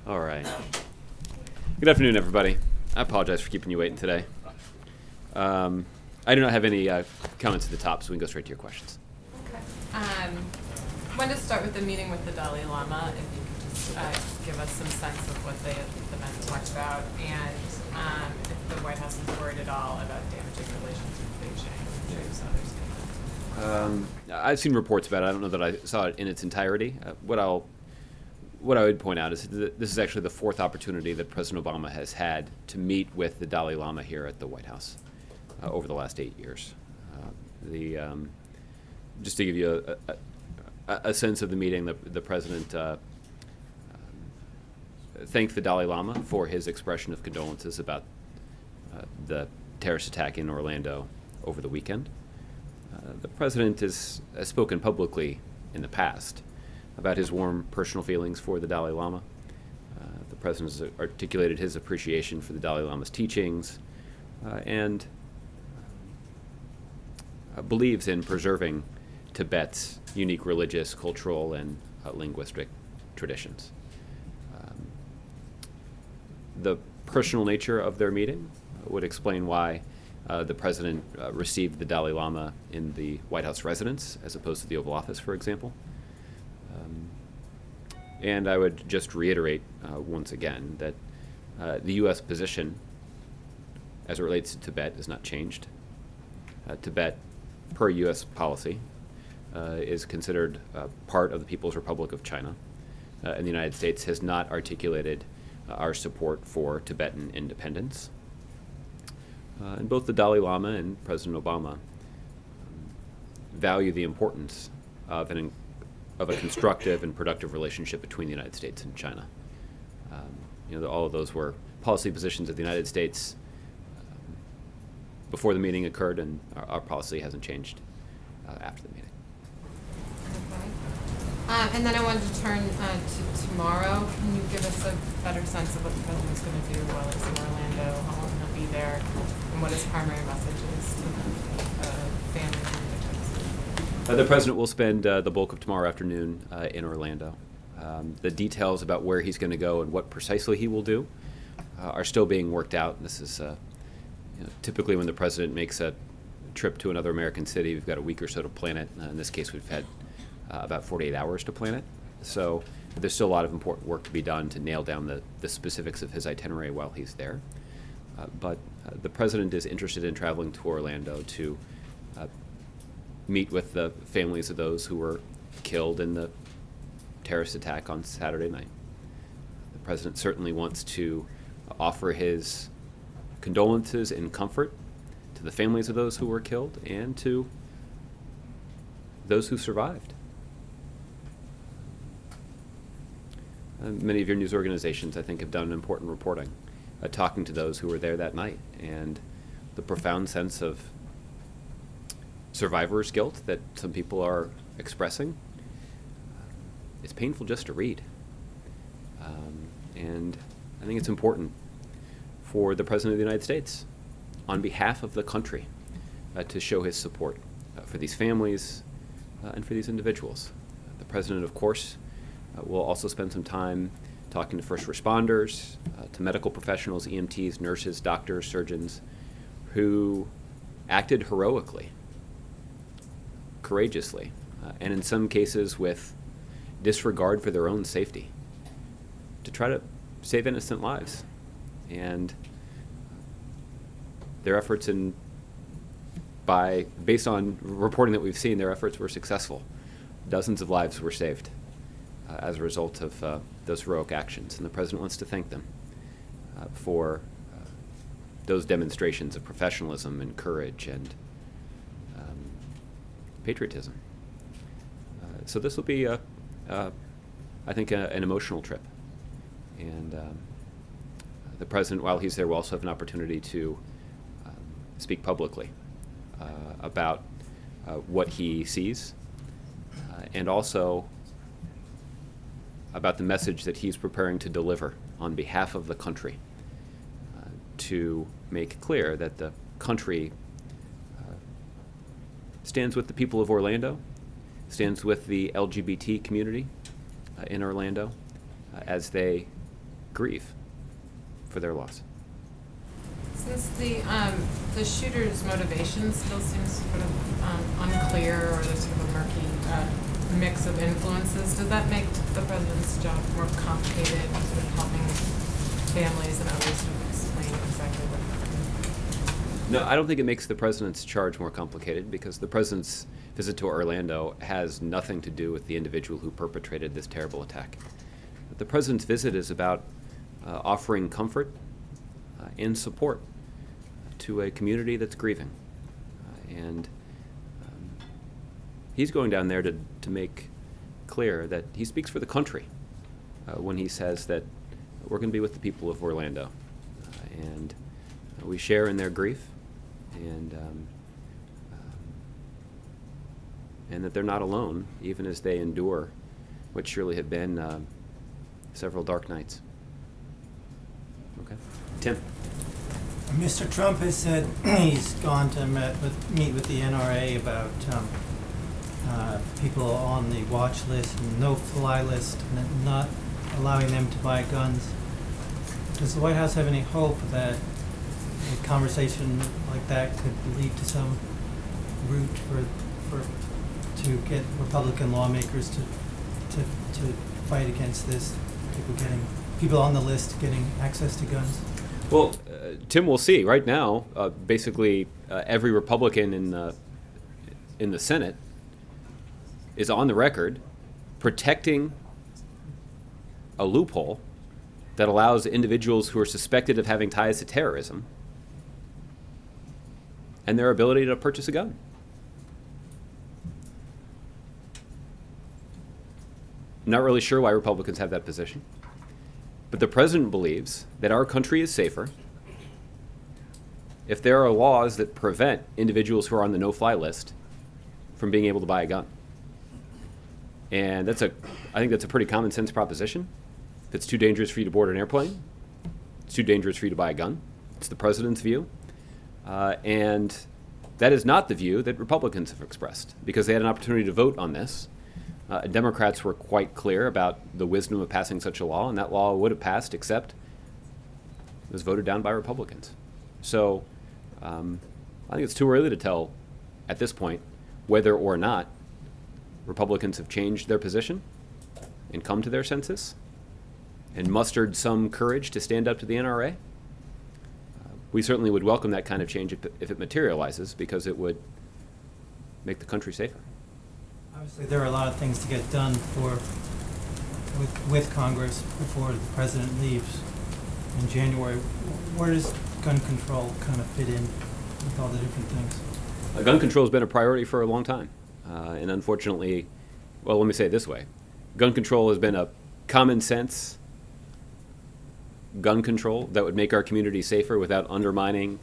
All right. Good afternoon, everybody. I apologize for keeping you waiting today. I do not have any comments at the top, so we can go straight to your questions. Okay. I wanted to start with the meeting with the Dalai Lama, if you could just give us some sense of what the event talked about, and if the White House is worried at all about damaging relations with Beijing. I'm sure you saw their statement. I've seen reports about it. I don't know that I saw it in its entirety. What I would point out is that this is actually the fourth opportunity that President Obama has had to meet with the Dalai Lama here at the White House over the last 8 years. Just to give you a sense of the meeting, the president thanked the Dalai Lama for his expression of condolences about the terrorist attack in Orlando over the weekend. The president has spoken publicly in the past about his warm personal feelings for the Dalai Lama. The president has articulated his appreciation for the Dalai Lama's teachings and believes in preserving Tibet's unique religious, cultural, and linguistic traditions. The personal nature of their meeting would explain why the president received the Dalai Lama in the White House residence as opposed to the Oval Office, for example. And I would just reiterate once again that the U.S. position as it relates to Tibet has not changed. Tibet, per U.S. policy, is considered part of the People's Republic of China, and the United States has not articulated our support for Tibetan independence. And both the Dalai Lama and President Obama value the importance of a constructive and productive relationship between the United States and China. All of those were policy positions of the United States before the meeting occurred, and our policy hasn't changed after the meeting. Okay. And then I wanted to turn to tomorrow. Can you give us a better sense of what the president's going to do while he's in Orlando, how long he'll be there, and what his primary message is to the family and individuals? The president will spend the bulk of tomorrow afternoon in Orlando. The details about where he's going to go and what precisely he will do are still being worked out. This is typically when the president makes a trip to another American city, we've got a week or so to plan it. In this case, we've had about 48 hours to plan it. So there's still a lot of important work to be done to nail down the specifics of his itinerary while he's there. But the president is interested in traveling to Orlando to meet with the families of those who were killed in the terrorist attack on Saturday night. The president certainly wants to offer his condolences and comfort to the families of those who were killed and to those who survived. Many of your news organizations, I think, have done important reporting, talking to those who were there that night, and the profound sense of survivor's guilt that some people are expressing. It's painful just to read. And I think it's important for the President of the United States, on behalf of the country, to show his support for these families and for these individuals. The President, of course, will also spend some time talking to first responders, to medical professionals, EMTs, nurses, doctors, surgeons, who acted heroically, courageously, and in some cases with disregard for their own safety, to try to save innocent lives. And their efforts based on reporting that we've seen, their efforts were successful. Dozens of lives were saved as a result of those heroic actions, and the president wants to thank them for those demonstrations of professionalism and courage and patriotism. So this will be, I think, an emotional trip. And the president, while he's there, will also have an opportunity to speak publicly about what he sees and also about the message that he's preparing to deliver on behalf of the country, to make clear that the country stands with the people of Orlando, stands with the LGBT community in Orlando as they grieve for their loss. Since the shooter's motivation still seems sort of unclear, or there's sort of a murky mix of influences, does that make the president's job more complicated, sort of helping families and others sort of explain exactly what happened? No, I don't think it makes the president's charge more complicated, because the president's visit to Orlando has nothing to do with the individual who perpetrated this terrible attack. The president's visit is about offering comfort and support to a community that's grieving. And he's going down there to make clear that he speaks for the country when he says that we're going to be with the people of Orlando. And we share in their grief, and that they're not alone, even as they endure what surely have been several dark nights. Okay. Tim? Mr. Trump has said he's gone to meet with the NRA about people on the watch list and no-fly list, and not allowing them to buy guns. Does the White House have any hope that a conversation like that could lead to some route to get Republican lawmakers to fight against this, people on the list getting access to guns? Well, Tim, we'll see. Right now, basically every Republican in the Senate is on the record protecting a loophole that allows individuals who are suspected of having ties to terrorism and their ability to purchase a gun. I'm not really sure why Republicans have that position. But the president believes that our country is safer if there are laws that prevent individuals who are on the no-fly list from being able to buy a gun. And I think that's a pretty common sense proposition. If it's too dangerous for you to board an airplane, it's too dangerous for you to buy a gun. It's the president's view. And that is not the view that Republicans have expressed, because they had an opportunity to vote on this. Democrats were quite clear about the wisdom of passing such a law, and that law would have passed except it was voted down by Republicans. So I think it's too early to tell at this point whether or not Republicans have changed their position and come to their senses and mustered some courage to stand up to the NRA. We certainly would welcome that kind of change if it materializes, because it would make the country safer. Obviously, there are a lot of things to get done with Congress before the president leaves in January. Where does gun control kind of fit in with all the different things? Gun control has been a priority for a long time. And unfortunately, well, let me say it this way. Gun control has been a common sense gun control that would make our community safer without undermining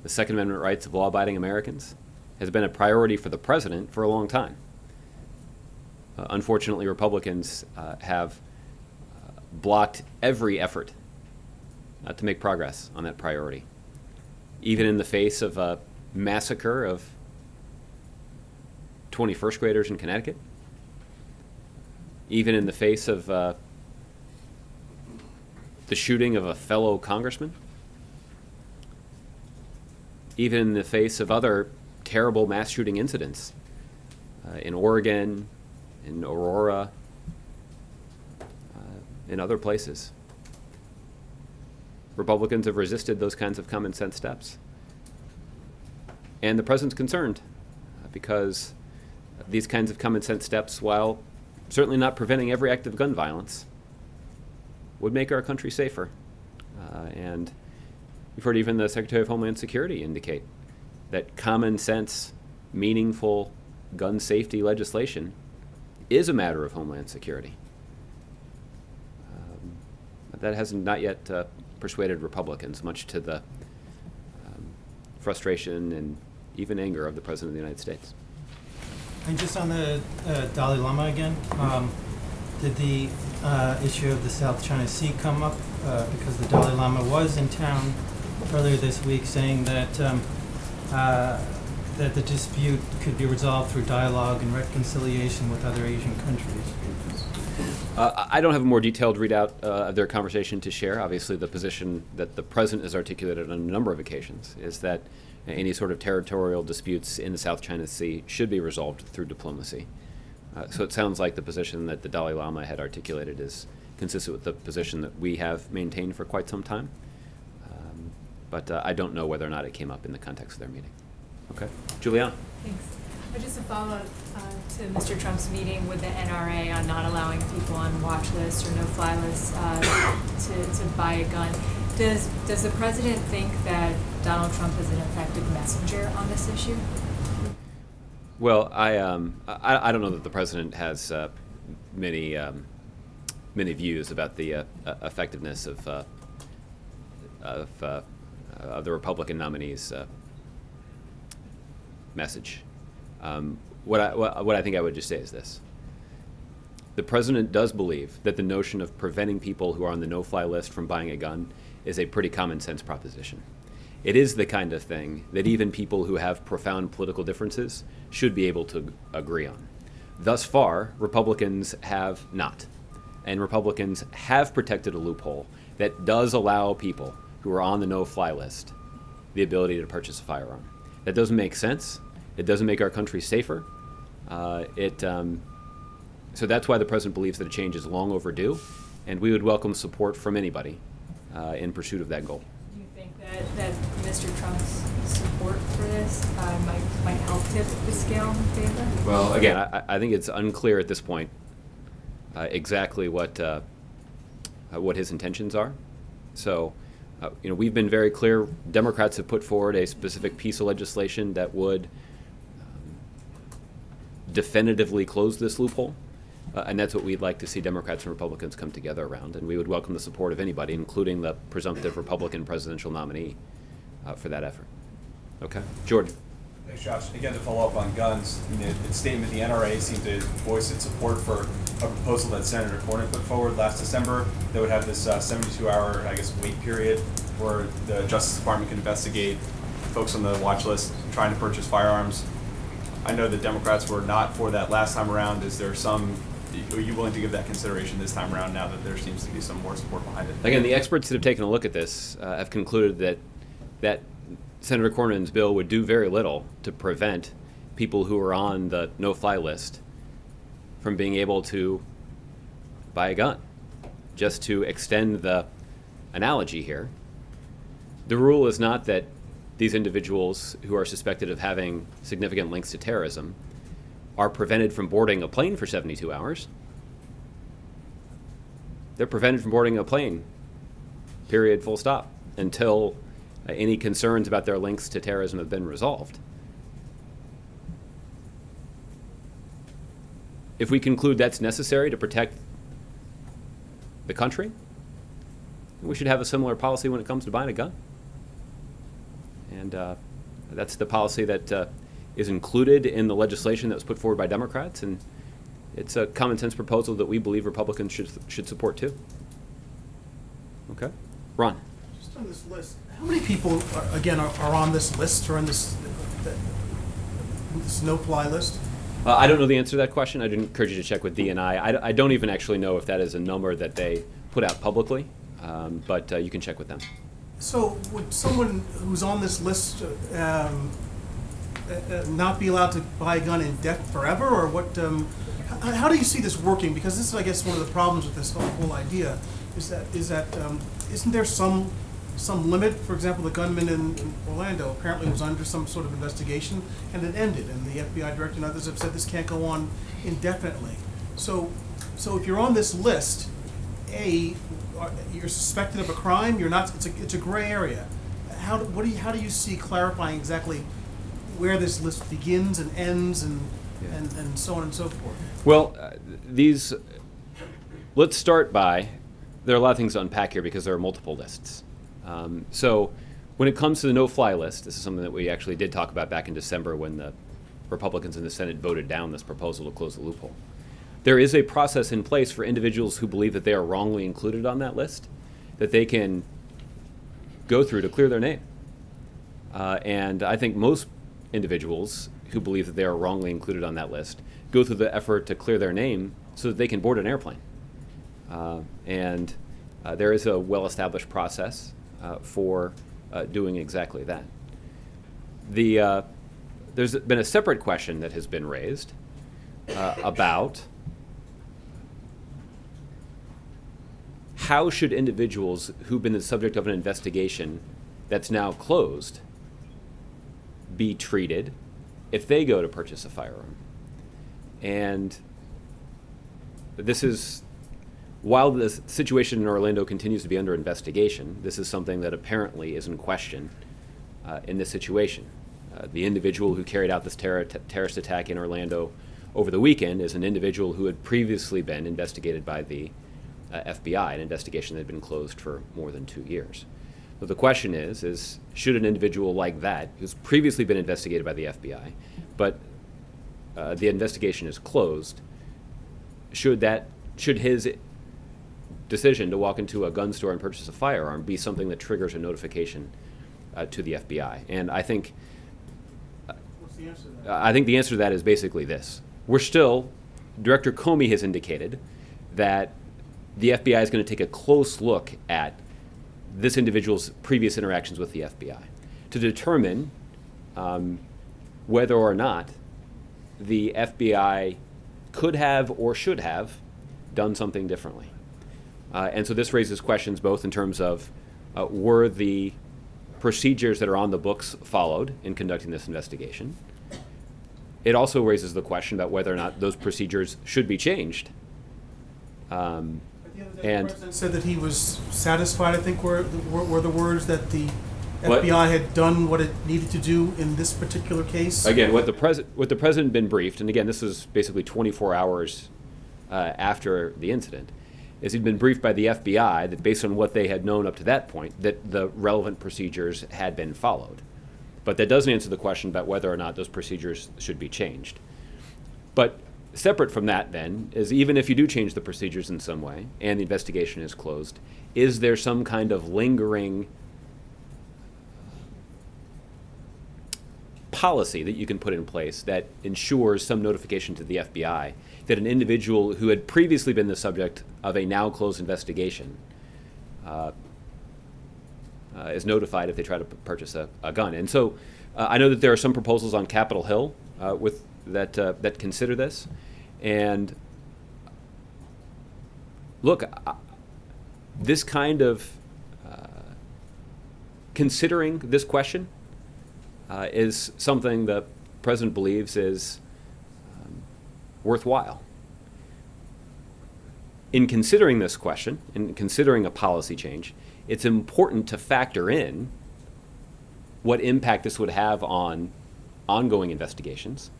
the Second Amendment rights of law-abiding Americans. Has been a priority for the president for a long time. Unfortunately, Republicans have blocked every effort to make progress on that priority, even in the face of a massacre of 21st graders in Connecticut, even in the face of the shooting of a fellow congressman, even in the face of other terrible mass shooting incidents in Oregon, in Aurora, in other places. Republicans have resisted those kinds of common sense steps. And the president's concerned because these kinds of common sense steps, while certainly not preventing every act of gun violence, would make our country safer. And we've heard even the Secretary of Homeland Security indicate that common sense, meaningful gun safety legislation is a matter of Homeland Security. That has not yet persuaded Republicans, much to the frustration and even anger of the President of the United States. And just on the Dalai Lama again, did the issue of the South China Sea come up? Because the Dalai Lama was in town earlier this week saying that that the dispute could be resolved through dialogue and reconciliation with other Asian countries. I don't have a more detailed readout of their conversation to share. Obviously, the position that the president has articulated on a number of occasions is that any sort of territorial disputes in the South China Sea should be resolved through diplomacy. So it sounds like the position that the Dalai Lama had articulated is consistent with the position that we have maintained for quite some time. But I don't know whether or not it came up in the context of their meeting. Okay. Juliana. Thanks. Just a follow-up to Mr. Trump's meeting with the NRA on not allowing people on watch lists or no-fly lists to buy a gun. Does the president think that Donald Trump is an effective messenger on this issue? Well, I don't know that the president has many views about the effectiveness of the Republican nominee's message. What I think I would just say is this. The president does believe that the notion of preventing people who are on the no-fly list from buying a gun is a pretty common sense proposition. It is the kind of thing that even people who have profound political differences should be able to agree on. Thus far, Republicans have not. And Republicans have protected a loophole that does allow people who are on the no-fly list the ability to purchase a firearm. That doesn't make sense. It doesn't make our country safer. So that's why the president believes that a change is long overdue, and we would welcome support from anybody in pursuit of that goal. Do you think that Mr. Trump's support for this might help tip the scale in favor? Well, again, I think it's unclear at this point exactly what his intentions are. So, we've been very clear. Democrats have put forward a specific piece of legislation that would definitively close this loophole, and that's what we'd like to see Democrats and Republicans come together around, and we would welcome the support of anybody, including the presumptive Republican presidential nominee, for that effort. Okay. Jordan. Thanks, Josh. Again, to follow up on guns, in its statement, the NRA seemed to voice its support for a proposal that Senator Cornyn put forward last December that would have this 72-hour, wait period where the Justice Department can investigate folks on the watch list trying to purchase firearms. I know that Democrats were not for that last time around. Are you willing to give that consideration this time around now that there seems to be some more support behind it? Again, the experts that have taken a look at this have concluded that Senator Cornyn's bill would do very little to prevent people who are on the no-fly list from being able to buy a gun. Just to extend the analogy here, the rule is not that these individuals who are suspected of having significant links to terrorism are prevented from boarding a plane for 72 hours. They're prevented from boarding a plane, period, full stop, until any concerns about their links to terrorism have been resolved. If we conclude that's necessary to protect the country, we should have a similar policy when it comes to buying a gun. And that's the policy that is included in the legislation that was put forward by Democrats, and it's a common sense proposal that we believe Republicans should support too. Okay, Ron. Just on this list, how many people are on this list or on this no-fly list? I don't know the answer to that question. I'd encourage you to check with DNI. I don't even actually know if that is a number that they put out publicly, but you can check with them. So would someone who's on this list not be allowed to buy a gun in debt forever, or what? How do you see this working? Because this is, I guess, one of the problems with this whole idea is that isn't there some limit? For example, the gunman in Orlando apparently was under some sort of investigation, and it ended, and the FBI director and others have said this can't go on indefinitely. So if you're on this list, you're suspected of a crime. You're not. It's a gray area. How do you see clarifying exactly where this list begins and ends and so on and so forth? Well, let's start by, there are a lot of things to unpack here because there are multiple lists. So when it comes to the no-fly list, this is something that we actually did talk about back in December when the Republicans in the Senate voted down this proposal to close the loophole. There is a process in place for individuals who believe that they are wrongly included on that list that they can go through to clear their name. And I think most individuals who believe that they are wrongly included on that list go through the effort to clear their name so that they can board an airplane. And there is a well-established process for doing exactly that. There's been a separate question that has been raised about how should individuals who've been the subject of an investigation that's now closed be treated if they go to purchase a firearm. And this is, while the situation in Orlando continues to be under investigation, this is something that apparently is in question in this situation. The individual who carried out this terrorist attack in Orlando over the weekend is an individual who had previously been investigated by the FBI, an investigation that had been closed for more than 2 years. So the question is should an individual like that, who's previously been investigated by the FBI, but the investigation is closed, should his decision to walk into a gun store and purchase a firearm be something that triggers a notification to the FBI? And I think What's the answer to that? I think the answer to that is basically this. Director Comey has indicated that the FBI is going to take a close look at this individual's previous interactions with the FBI to determine whether or not the FBI could have or should have done something differently. And so this raises questions both in terms of were the procedures that are on the books followed in conducting this investigation. It also raises the question about whether or not those procedures should be changed. At the end of the day, And- the president said that he was satisfied, I think were the words, that the What? FBI had done what it needed to do in this particular case. Again, what the president had been briefed, and again, this is basically 24 hours after the incident, is he'd been briefed by the FBI that based on what they had known up to that point, that the relevant procedures had been followed. But that doesn't answer the question about whether or not those procedures should be changed. But separate from that, then, is even if you do change the procedures in some way and the investigation is closed, is there some kind of lingering policy that you can put in place that ensures some notification to the FBI that an individual who had previously been the subject of a now closed investigation is notified if they try to purchase a gun? And so I know that there are some proposals on Capitol Hill that consider this. And look, this kind of considering this question is something the president believes is worthwhile. In considering this question, in considering a policy change, it's important to factor in what impact this would have on ongoing investigations,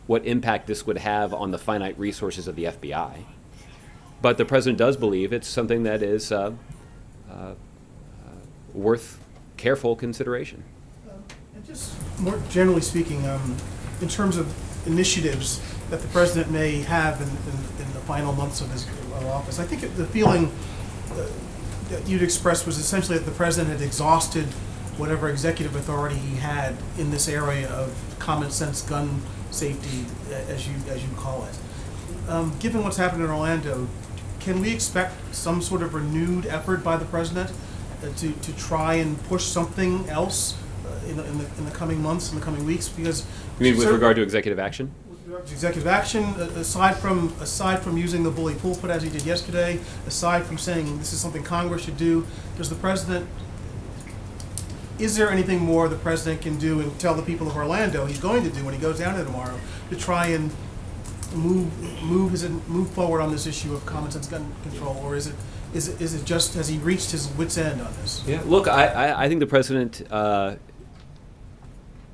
what impact this would have on the finite resources of the FBI. But the president does believe it's something that is worth careful consideration. And just more generally speaking, in terms of initiatives that the president may have in the final months of his office, I think the feeling that you'd expressed was essentially that the president had exhausted whatever executive authority he had in this area of common sense gun safety, as you call it. Given what's happened in Orlando, can we expect some sort of renewed effort by the president to try and push something else in the coming months, in the coming weeks? Because You mean with regard to executive action? executive action, aside from using the bully pulpit as he did yesterday, aside from saying this is something Congress should do, is there anything more the president can do and tell the people of Orlando he's going to do when he goes down there tomorrow to try and move forward on this issue of common sense gun control, or is it just, has he reached his wit's end on this? Yeah. Look, I think the president,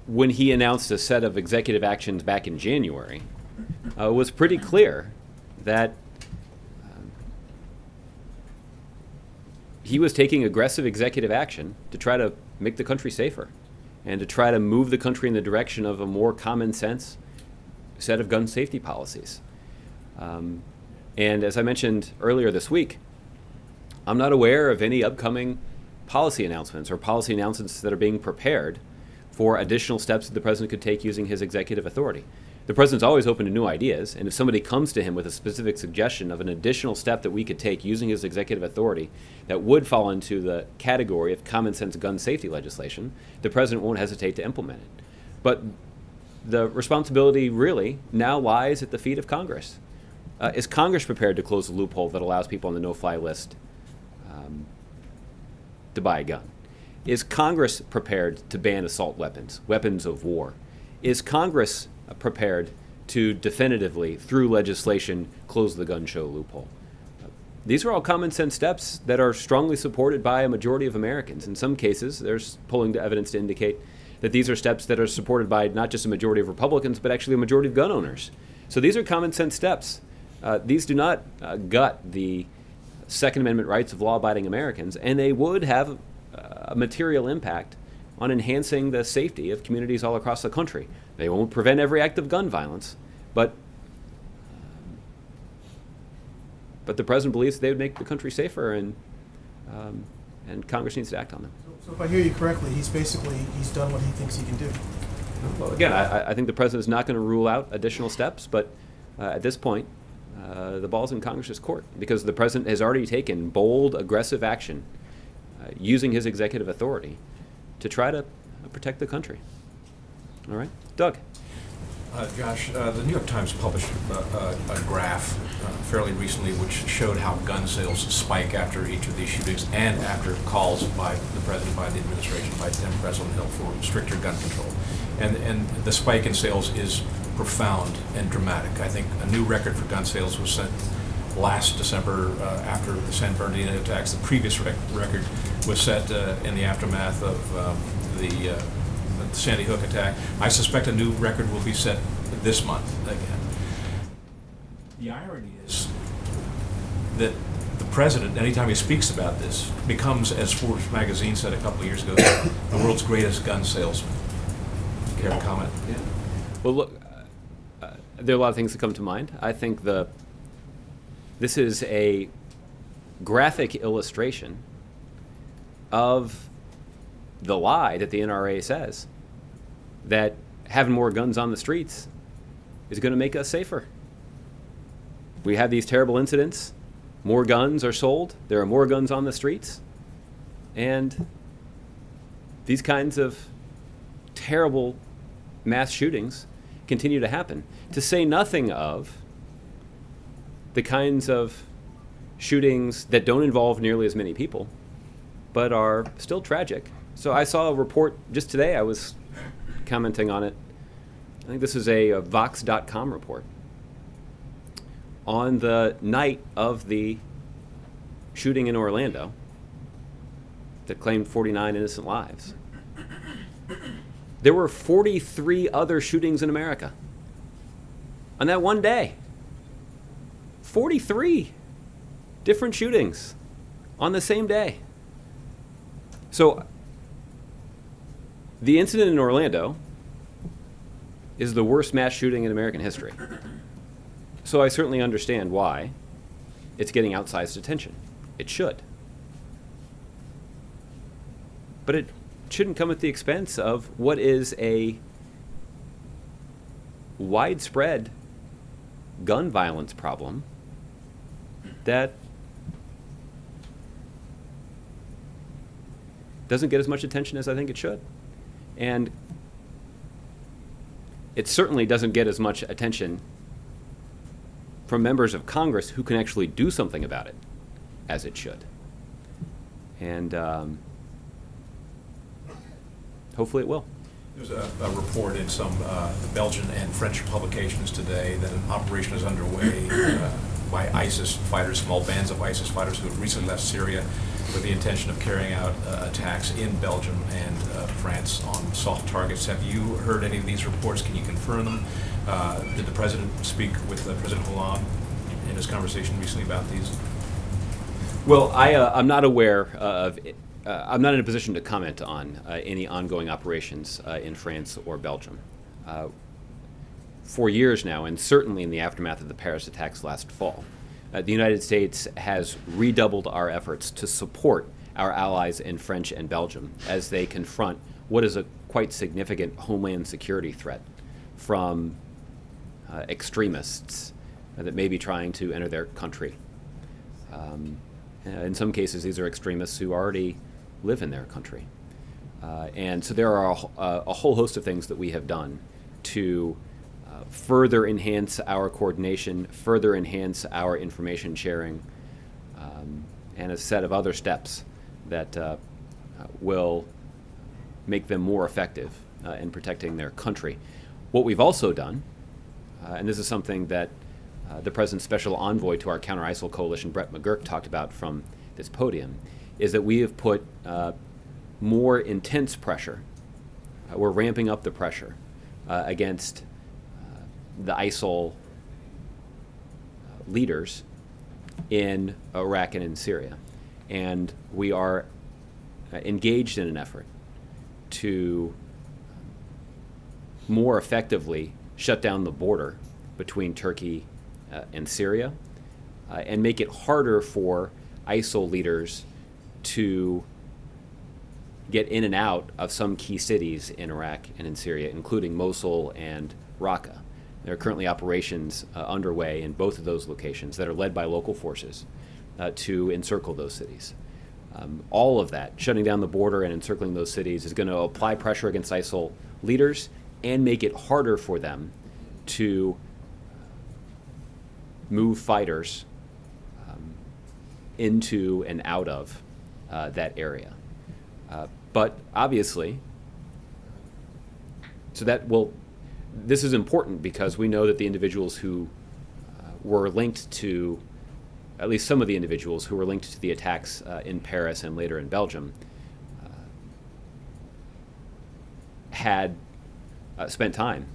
when he announced a set of executive actions back in January, was pretty clear that he was taking aggressive executive action to try to make the country safer and to try to move the country in the direction of a more common sense set of gun safety policies. And as I mentioned earlier this week, I'm not aware of any upcoming policy announcements or policy announcements that are being prepared for additional steps that the president could take using his executive authority. The president's always open to new ideas, and if somebody comes to him with a specific suggestion of an additional step that we could take using his executive authority that would fall into the category of common sense gun safety legislation, the president won't hesitate to implement it. But the responsibility really now lies at the feet of Congress. Is Congress prepared to close the loophole that allows people on the no-fly list to buy a gun? Is Congress prepared to ban assault weapons, weapons of war? Is Congress prepared to definitively, through legislation, close the gun show loophole? These are all common sense steps that are strongly supported by a majority of Americans. In some cases, there's polling evidence to indicate that these are steps that are supported by not just a majority of Republicans, but actually a majority of gun owners. So these are common sense steps. These do not gut the Second Amendment rights of law-abiding Americans, and they would have a material impact on enhancing the safety of communities all across the country. They won't prevent every act of gun violence, but the president believes they would make the country safer, and Congress needs to act on them. So if I hear you correctly, he's done what he thinks he can do. Well, again, I think the president is not going to rule out additional steps, but at this point, the ball's in Congress's court, because the president has already taken bold, aggressive action using his executive authority to try to protect the country. All right, Doug. Josh, the New York Times published a graph fairly recently which showed how gun sales spike after each of these shootings and after calls by the president, by the administration, by Democrats on the Hill for stricter gun control. And the spike in sales is profound and dramatic. I think a new record for gun sales was set last December after the San Bernardino attacks. The previous record was set in the aftermath of the Sandy Hook attack. I suspect a new record will be set this month again. The irony is that the president, anytime he speaks about this, becomes, as Forbes magazine said a couple of years ago, the world's greatest gun salesman. Care to comment? Yeah. Well, look, there are a lot of things that come to mind. I think this is a graphic illustration of the lie that the NRA says, that having more guns on the streets is going to make us safer. We have these terrible incidents. More guns are sold. There are more guns on the streets. And these kinds of terrible mass shootings continue to happen. To say nothing of the kinds of shootings that don't involve nearly as many people, but are still tragic. So I saw a report just today. I was commenting on it. I think this is a Vox.com report. On the night of the shooting in Orlando that claimed 49 innocent lives, there were 43 other shootings in America on that one day. 43 different shootings on the same day. So the incident in Orlando is the worst mass shooting in American history. So I certainly understand why it's getting outsized attention. It should. But it shouldn't come at the expense of what is a widespread gun violence problem that doesn't get as much attention as I think it should. And it certainly doesn't get as much attention from members of Congress who can actually do something about it as it should. And hopefully it will. There's a report in some Belgian and French publications today that an operation is underway by ISIS fighters, small bands of ISIS fighters who have recently left Syria with the intention of carrying out attacks in Belgium and France on soft targets. Have you heard any of these reports? Can you confirm them? Did the president speak with President Hollande in his conversation recently about these? Well, I'm not aware of I'm not in a position to comment on any ongoing operations in France or Belgium. For years now, and certainly in the aftermath of the Paris attacks last fall, the United States has redoubled our efforts to support our allies in French and Belgium as they confront what is a quite significant homeland security threat from extremists that may be trying to enter their country. In some cases, these are extremists who already live in their country. And so there are a whole host of things that we have done to further enhance our coordination, further enhance our information sharing, and a set of other steps that will make them more effective in protecting their country. What we've also done, and this is something that the President's special envoy to our counter-ISIL coalition, Brett McGurk, talked about from this podium, is that we have put more intense pressure. We're ramping up the pressure against the ISIL leaders in Iraq and in Syria. And we are engaged in an effort to more effectively shut down the border between Turkey and Syria and make it harder for ISIL leaders to get in and out of some key cities in Iraq and in Syria, including Mosul and Raqqa. There are currently operations underway in both of those locations that are led by local forces to encircle those cities. All of that, shutting down the border and encircling those cities, is going to apply pressure against ISIL leaders and make it harder for them to move fighters into and out of that area. But obviously, this is important because we know that the individuals who were linked to, at least some of the individuals who were linked to the attacks in Paris and later in Belgium, had spent time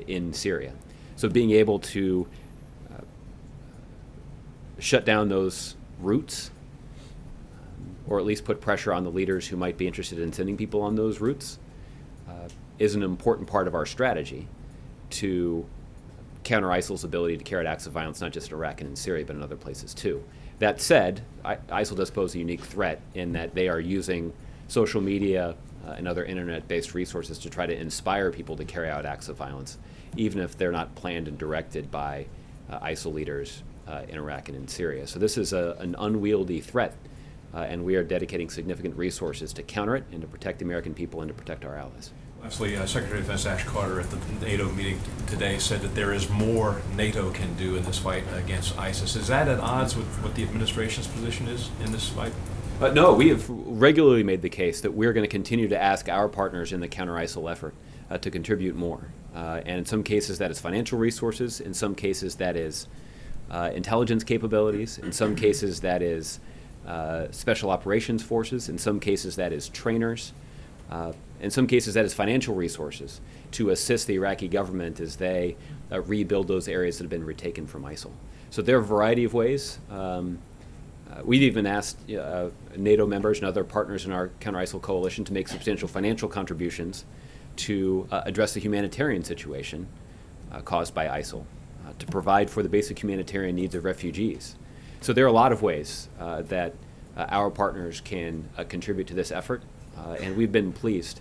in Syria. So being able to shut down those routes, or at least put pressure on the leaders who might be interested in sending people on those routes, is an important part of our strategy to counter ISIL's ability to carry out acts of violence, not just in Iraq and in Syria, but in other places too. That said, ISIL does pose a unique threat in that they are using social media and other internet-based resources to try to inspire people to carry out acts of violence, even if they're not planned and directed by ISIL leaders in Iraq and in Syria. So this is an unwieldy threat, and we are dedicating significant resources to counter it and to protect the American people and to protect our allies. Lastly, Secretary of Defense Ash Carter at the NATO meeting today said that there is more NATO can do in this fight against ISIS. Is that at odds with what the administration's position is in this fight? No, we have regularly made the case that we're going to continue to ask our partners in the counter-ISIL effort to contribute more. And in some cases that is financial resources, in some cases that is intelligence capabilities, in some cases that is special operations forces, in some cases that is trainers, in some cases that is financial resources to assist the Iraqi government as they rebuild those areas that have been retaken from ISIL. So there are a variety of ways. We've even asked NATO members and other partners in our counter-ISIL coalition to make substantial financial contributions to address the humanitarian situation caused by ISIL, to provide for the basic humanitarian needs of refugees. So there are a lot of ways that our partners can contribute to this effort, and we've been pleased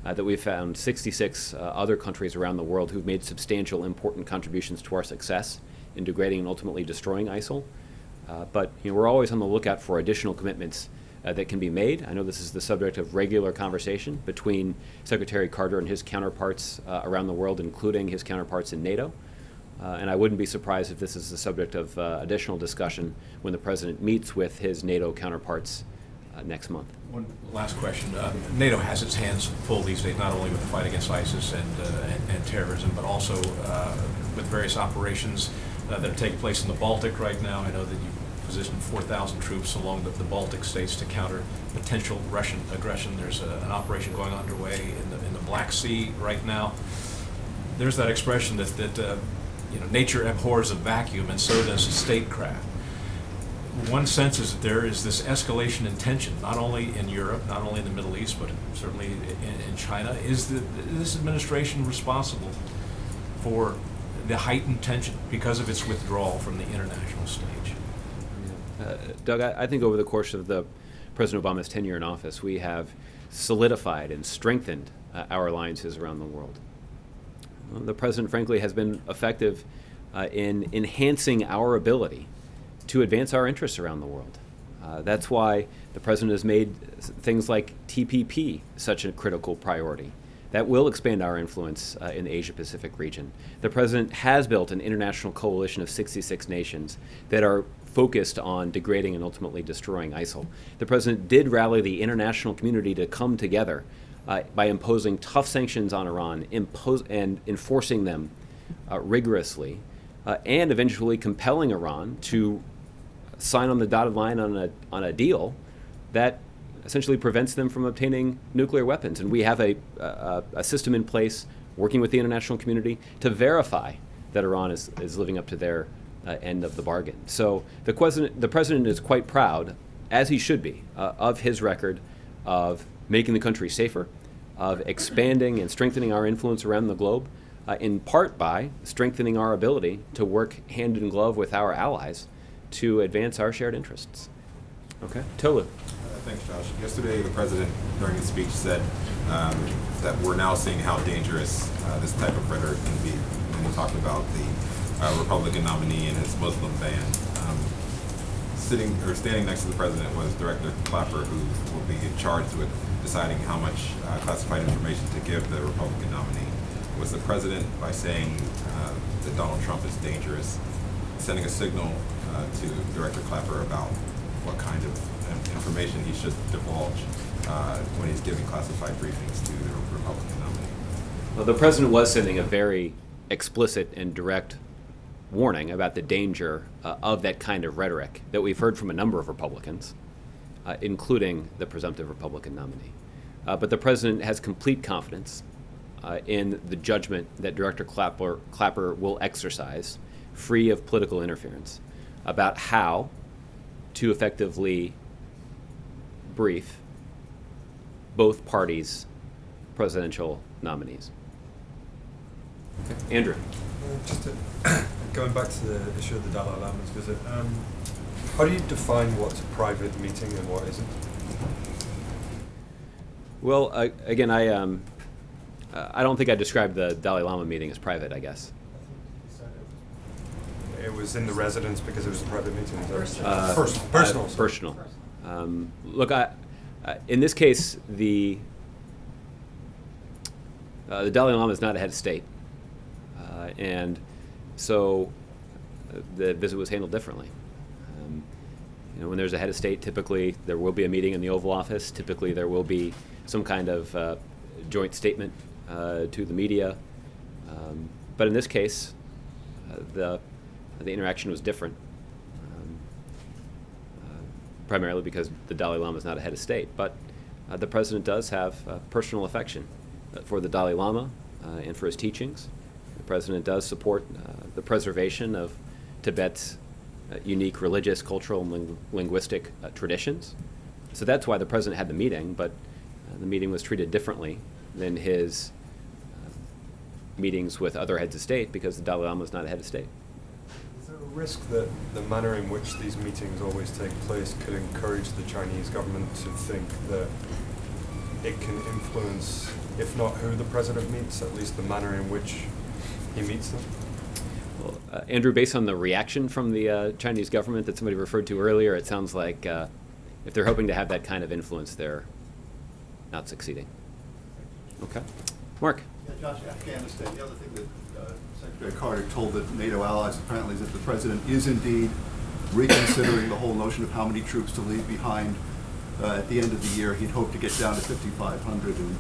that we've found 66 other countries around the world who've made substantial, important contributions to our success in degrading and ultimately destroying ISIL. But we're always on the lookout for additional commitments that can be made. I know this is the subject of regular conversation between Secretary Carter and his counterparts around the world, including his counterparts in NATO. And I wouldn't be surprised if this is the subject of additional discussion when the President meets with his NATO counterparts next month. One last question. NATO has its hands full these days, not only with the fight against ISIS and terrorism, but also with various operations that are taking place in the Baltic right now. I know that you've positioned 4,000 troops along the Baltic states to counter potential Russian aggression. There's an operation going underway in the Black Sea right now. There's that expression that nature abhors a vacuum, and so does statecraft. One sense is that there is this escalation in tension, not only in Europe, not only in the Middle East, but certainly in China. Is this administration responsible for the heightened tension because of its withdrawal from the international stage? Doug, I think over the course of President Obama's tenure in office, we have solidified and strengthened our alliances around the world. Well, the president, frankly, has been effective in enhancing our ability to advance our interests around the world. That's why the president has made things like TPP such a critical priority. That will expand our influence in the Asia-Pacific region. The president has built an international coalition of 66 nations that are focused on degrading and ultimately destroying ISIL. The president did rally the international community to come together by imposing tough sanctions on Iran, and enforcing them rigorously, and eventually compelling Iran to sign on the dotted line on a deal that essentially prevents them from obtaining nuclear weapons. And we have a system in place working with the international community to verify that Iran is living up to their end of the bargain. So the president is quite proud, as he should be, of his record of making the country safer, of expanding and strengthening our influence around the globe, in part by strengthening our ability to work hand in glove with our allies to advance our shared interests. Okay, Tolu. Thanks, Josh. Yesterday, the president, during his speech, said that we're now seeing how dangerous this type of rhetoric can be. And he talked about the Republican nominee and his Muslim ban. Standing next to the president was Director Clapper, who will be charged with deciding how much classified information to give the Republican nominee. Was the president, by saying that Donald Trump is dangerous, sending a signal to Director Clapper about what kind of information he should divulge when he's giving classified briefings to the Republican nominee? Well, the president was sending a very explicit and direct warning about the danger of that kind of rhetoric that we've heard from a number of Republicans, including the presumptive Republican nominee. But the president has complete confidence in the judgment that Director Clapper will exercise, free of political interference, about how to effectively brief both parties' presidential nominees. Okay. Andrew. Going back to the issue of the Dalai Lama's visit, how do you define what's a private meeting and what isn't? Well, again, I don't think I described the Dalai Lama meeting as private, I guess. It was in the residence because it was a private meeting. Personal. Personal. Look, in this case, the Dalai Lama is not a head of state, and so the visit was handled differently. When there's a head of state, typically there will be a meeting in the Oval Office. Typically there will be some kind of joint statement to the media. But in this case, the interaction was different, primarily because the Dalai Lama is not a head of state. But the president does have personal affection for the Dalai Lama and for his teachings. The president does support the preservation of Tibet's unique religious, cultural, and linguistic traditions. So that's why the president had the meeting, but the meeting was treated differently than his meetings with other heads of state, because the Dalai Lama is not a head of state. Is there a risk that the manner in which these meetings always take place could encourage the Chinese government to think that it can influence, if not who the president meets, at least the manner in which he meets them? Well, Andrew, based on the reaction from the Chinese government that somebody referred to earlier, it sounds like if they're hoping to have that kind of influence, they're not succeeding. Okay. Mark. Yeah, Josh, Afghanistan, the other thing that Secretary Carter told the NATO allies apparently is that the president is indeed reconsidering the whole notion of how many troops to leave behind. At the end of the year, he'd hoped to get down to 5,500, and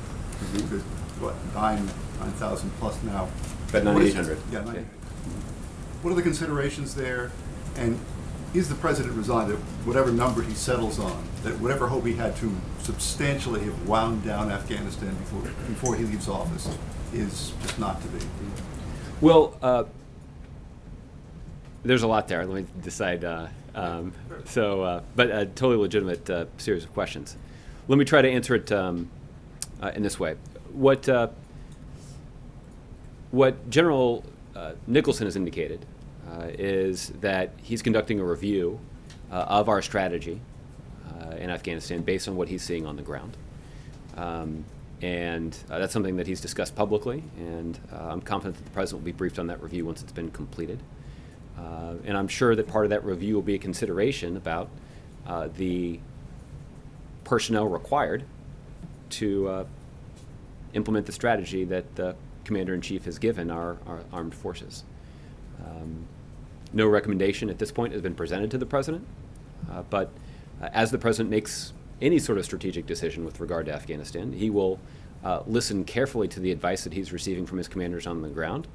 we're, what, 9,000 plus now. About 9,800. Yeah, 9,800. What are the considerations there? And is the president resigned that whatever number he settles on, that whatever hope he had to substantially have wound down Afghanistan before he leaves office is just not to be? Well, there's a lot there. Let me decide. But a totally legitimate series of questions. Let me try to answer it in this way. What General Nicholson has indicated is that he's conducting a review of our strategy in Afghanistan based on what he's seeing on the ground. And that's something that he's discussed publicly, and I'm confident that the president will be briefed on that review once it's been completed. And I'm sure that part of that review will be a consideration about the personnel required to implement the strategy that the Commander-in-Chief has given our armed forces. No recommendation at this point has been presented to the president, but as the president makes any sort of strategic decision with regard to Afghanistan, he will listen carefully to the advice that he's receiving from his commanders on the ground,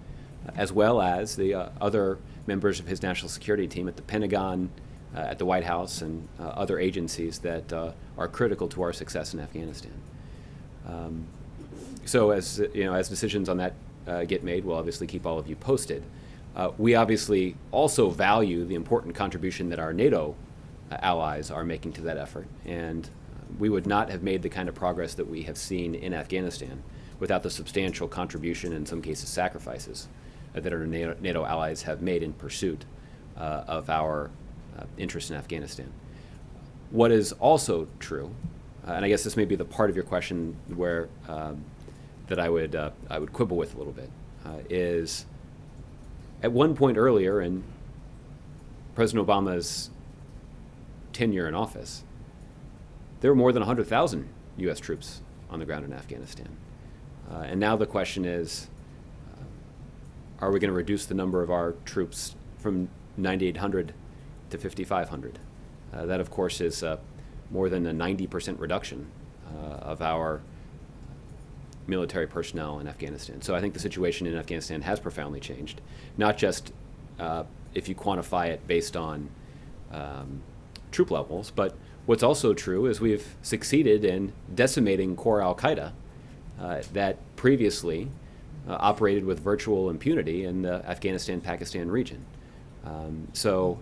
as well as the other members of his national security team at the Pentagon, at the White House, and other agencies that are critical to our success in Afghanistan. So as decisions on that get made, we'll obviously keep all of you posted. We obviously also value the important contribution that our NATO allies are making to that effort, and we would not have made the kind of progress that we have seen in Afghanistan without the substantial contribution, in some cases sacrifices, that our NATO allies have made in pursuit of our interest in Afghanistan. What is also true, and I guess this may be the part of your question where that I would quibble with a little bit, is at one point earlier in President Obama's tenure in office, there were more than 100,000 U.S. troops on the ground in Afghanistan. And now the question is, are we going to reduce the number of our troops from 9,800 to 5,500? That, of course, is more than a 90% reduction of our military personnel in Afghanistan. So I think the situation in Afghanistan has profoundly changed, not just if you quantify it based on troop levels, but what's also true is we've succeeded in decimating core al-Qaeda that previously operated with virtual impunity in the Afghanistan-Pakistan region. So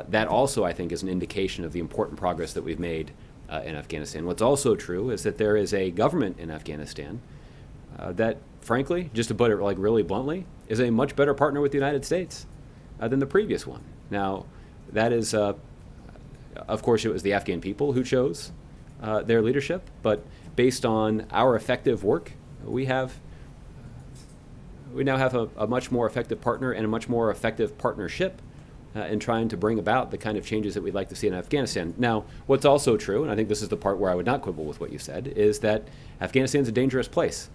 that also, I think, is an indication of the important progress that we've made in Afghanistan. What's also true is that there is a government in Afghanistan that, frankly, just to put it like really bluntly, is a much better partner with the United States than the previous one. Now, that is, of course, it was the Afghan people who chose their leadership, but based on our effective work, we now have a much more effective partner and a much more effective partnership in trying to bring about the kind of changes that we'd like to see in Afghanistan. Now, what's also true, and I think this is the part where I would not quibble with what you said, is that Afghanistan's a dangerous place.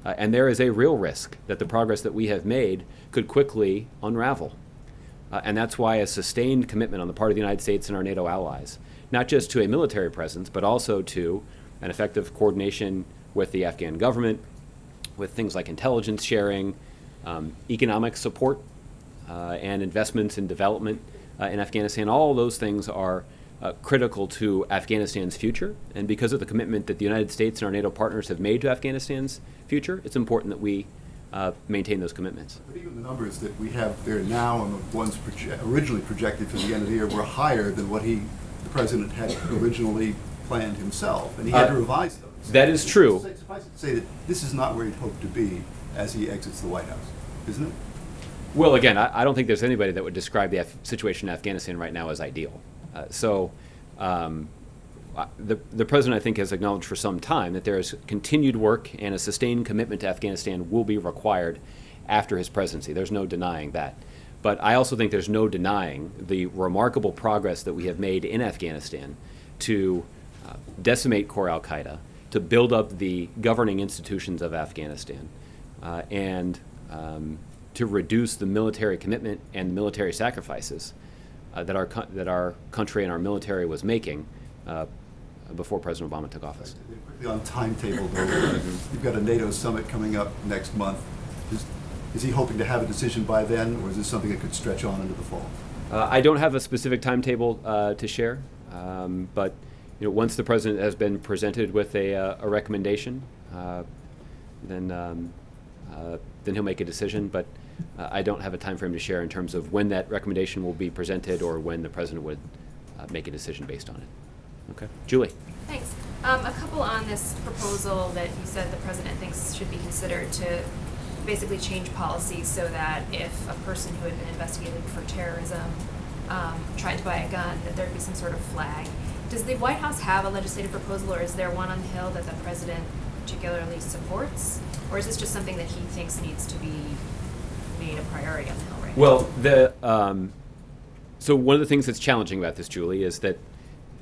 And there is a real risk that the progress that we have made could quickly unravel. And that's why a sustained commitment on the part of the United States and our NATO allies, not just to a military presence, but also to an effective coordination with the Afghan government, with things like intelligence sharing, economic support, and investments in development in Afghanistan. All those things are critical to Afghanistan's future. And because of the commitment that the United States and our NATO partners have made to Afghanistan's future, it's important that we maintain those commitments. But even the numbers that we have there now and the ones originally projected for the end of the year were higher than what the president had originally planned himself, and he had to revise them. That is true. Suffice it to say that this is not where he'd hoped to be as he exits the White House, isn't it? Well, again, I don't think there's anybody that would describe the situation in Afghanistan right now as ideal. The president, I think, has acknowledged for some time that there is continued work and a sustained commitment to Afghanistan will be required after his presidency. There's no denying that. But I also think there's no denying the remarkable progress that we have made in Afghanistan to decimate core al-Qaeda, to build up the governing institutions of Afghanistan, and to reduce the military commitment and military sacrifices that our country and our military was making before President Obama took office. Quickly on timetable, though, you've got a NATO summit coming up next month. Is he hoping to have a decision by then, or is this something that could stretch on into the fall? I don't have a specific timetable to share, but once the president has been presented with a recommendation, then he'll make a decision. But I don't have a time frame to share in terms of when that recommendation will be presented or when the president would make a decision based on it. Okay, Julie. Thanks. A couple on this proposal that you said the president thinks should be considered to basically change policies so that if a person who had been investigated for terrorism tried to buy a gun, that there'd be some sort of flag. Does the White House have a legislative proposal, or is there one on the Hill that the president particularly supports? Or is this just something that he thinks needs to be made a priority on the Hill right now? Well, so one of the things that's challenging about this, Julie, is that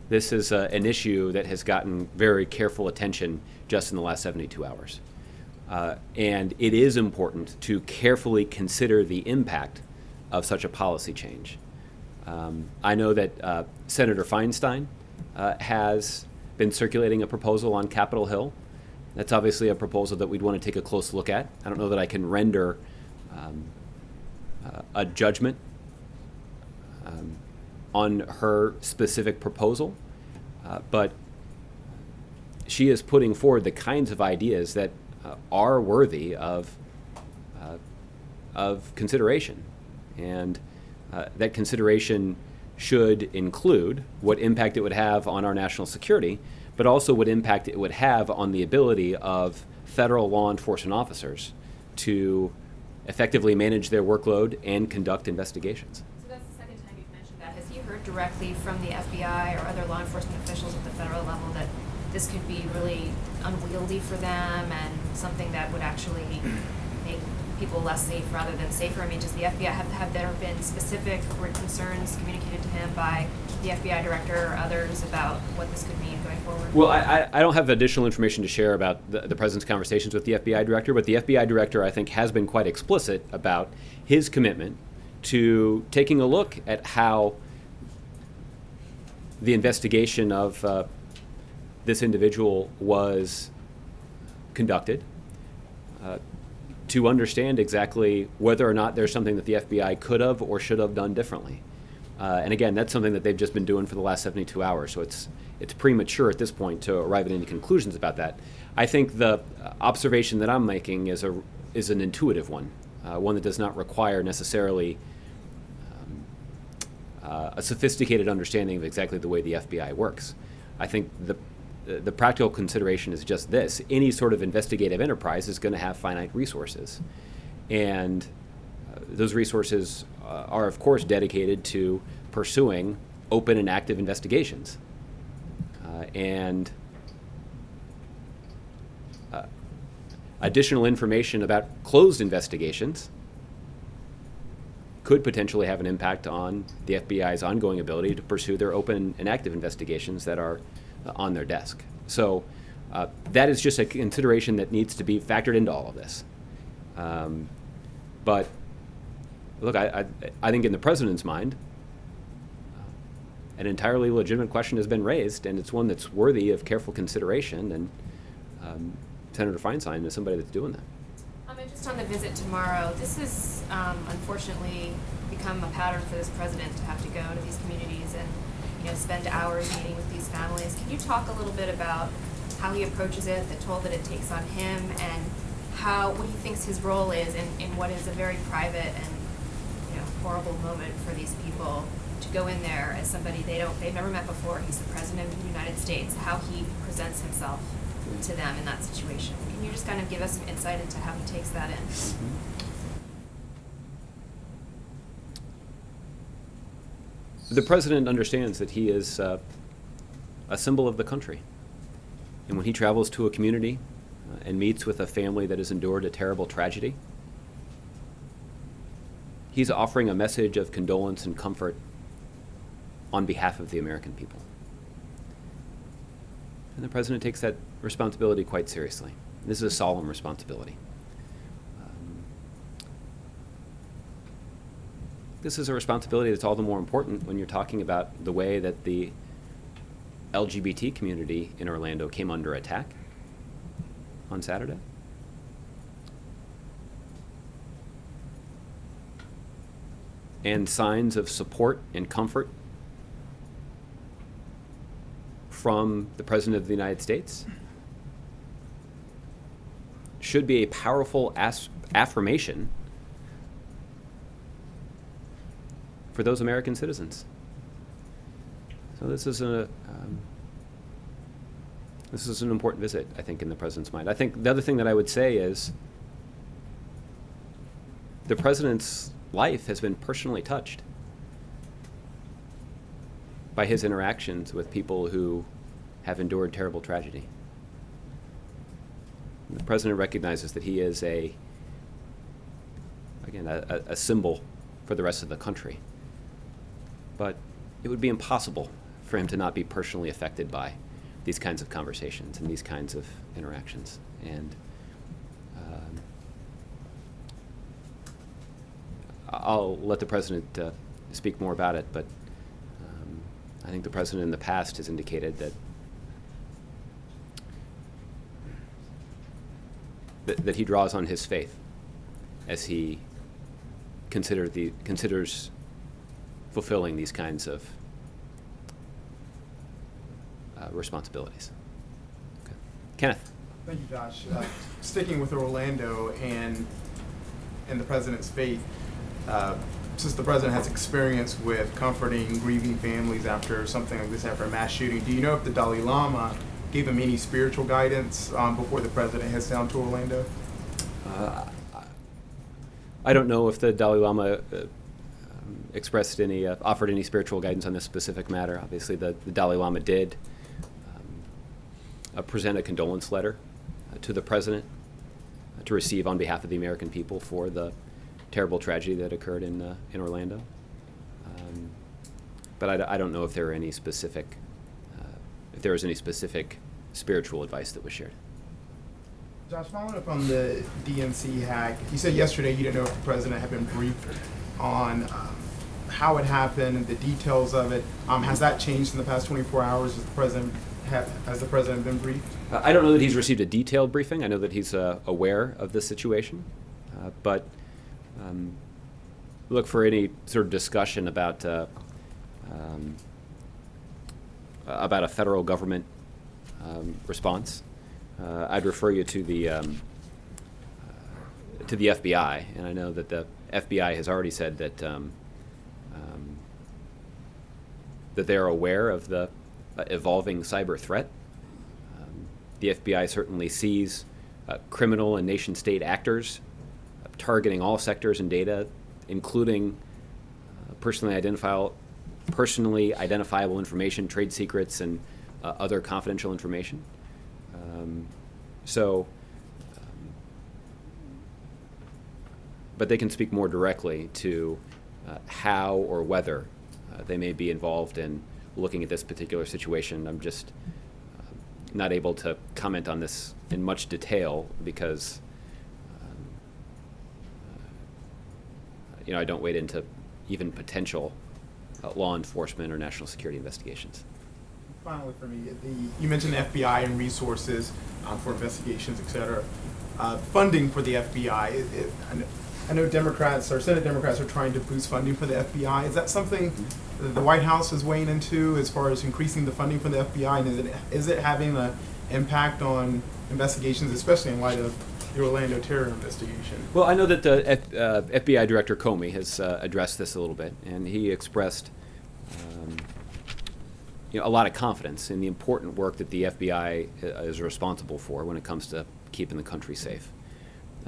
this is an issue that has gotten very careful attention just in the last 72 hours. And it is important to carefully consider the impact of such a policy change. I know that Senator Feinstein has been circulating a proposal on Capitol Hill. That's obviously a proposal that we'd want to take a close look at. I don't know that I can render a judgment on her specific proposal, but she is putting forward the kinds of ideas that are worthy of consideration, and that consideration should include what impact it would have on our national security, but also what impact it would have on the ability of federal law enforcement officers to effectively manage their workload and conduct investigations. So that's the second time you've mentioned that. Has he heard directly from the FBI or other law enforcement officials at the federal level that this could be really unwieldy for them and something that would actually make people less safe rather than safer? I mean, does the FBI have there been specific concerns communicated to him by the FBI director or others about what this could mean going forward? Well, I don't have additional information to share about the president's conversations with the FBI director, but the FBI director, I think, has been quite explicit about his commitment to taking a look at how the investigation of this individual was conducted, to understand exactly whether or not there's something that the FBI could have or should have done differently. And again, that's something that they've just been doing for the last 72 hours, so it's premature at this point to arrive at any conclusions about that. I think the observation that I'm making is an intuitive one, one that does not require necessarily a sophisticated understanding of exactly the way the FBI works. I think the practical consideration is just this: any sort of investigative enterprise is going to have finite resources, and those resources are, of course, dedicated to pursuing open and active investigations. And additional information about closed investigations could potentially have an impact on the FBI's ongoing ability to pursue their open and active investigations that are on their desk. So that is just a consideration that needs to be factored into all of this. But look, I think in the president's mind, an entirely legitimate question has been raised, and it's one that's worthy of careful consideration, and Senator Feinstein is somebody that's doing that. And just on the visit tomorrow, this has unfortunately become a pattern for this president to have to go to these communities and spend hours meeting with these families. Can you talk a little bit about how he approaches it, the toll that it takes on him, and what he thinks his role is in what is a very private and horrible moment for these people to go in there as somebody they've never met before? He's the president of the United States. How he presents himself to them in that situation. Can you just kind of give us some insight into how he takes that in? The president understands that he is a symbol of the country. And when he travels to a community and meets with a family that has endured a terrible tragedy, he's offering a message of condolence and comfort on behalf of the American people. And the president takes that responsibility quite seriously. This is a solemn responsibility. This is a responsibility that's all the more important when you're talking about the way that the LGBT community in Orlando came under attack on Saturday. And signs of support and comfort from the President of the United States should be a powerful affirmation for those American citizens. So this is an important visit, I think, in the president's mind. I think the other thing that I would say is the president's life has been personally touched by his interactions with people who have endured terrible tragedy. The president recognizes that he is a symbol for the rest of the country. But it would be impossible for him to not be personally affected by these kinds of conversations and these kinds of interactions. And I'll let the president speak more about it, but I think the president in the past has indicated that he draws on his faith as he considers fulfilling these kinds of responsibilities. Okay. Kenneth. Thank you, Josh. Sticking with Orlando and the president's faith, since the president has experience with comforting grieving families after something like this, after a mass shooting, do you know if the Dalai Lama gave him any spiritual guidance before the president heads down to Orlando? I don't know if the Dalai Lama offered any spiritual guidance on this specific matter. Obviously, the Dalai Lama did present a condolence letter to the president to receive on behalf of the American people for the terrible tragedy that occurred in Orlando. But I don't know if there are any specific, if there was any specific spiritual advice that was shared. Josh, following up on the DNC hack, you said yesterday you didn't know if the president had been briefed on how it happened and the details of it. Has that changed in the past 24 hours? Has the president been briefed? I don't know that he's received a detailed briefing. I know that he's aware of the situation, but look for any sort of discussion about a federal government response. I'd refer you to the FBI, and I know that the FBI has already said that that they are aware of the evolving cyber threat. The FBI certainly sees criminal and nation-state actors targeting all sectors and data, including personally identifiable information, trade secrets, and other confidential information. But they can speak more directly to how or whether they may be involved in looking at this particular situation. I'm just not able to comment on this in much detail because I don't wade into even potential law enforcement or national security investigations. Finally, for me, you mentioned the FBI and resources for investigations, et cetera. Funding for the FBI. I know Democrats or Senate Democrats are trying to boost funding for the FBI. Is that something the White House is weighing into as far as increasing the funding for the FBI? And is it having an impact on investigations, especially in light of the Orlando terror investigation? Well, I know that the FBI Director Comey has addressed this a little bit, and he expressed a lot of confidence in the important work that the FBI is responsible for when it comes to keeping the country safe.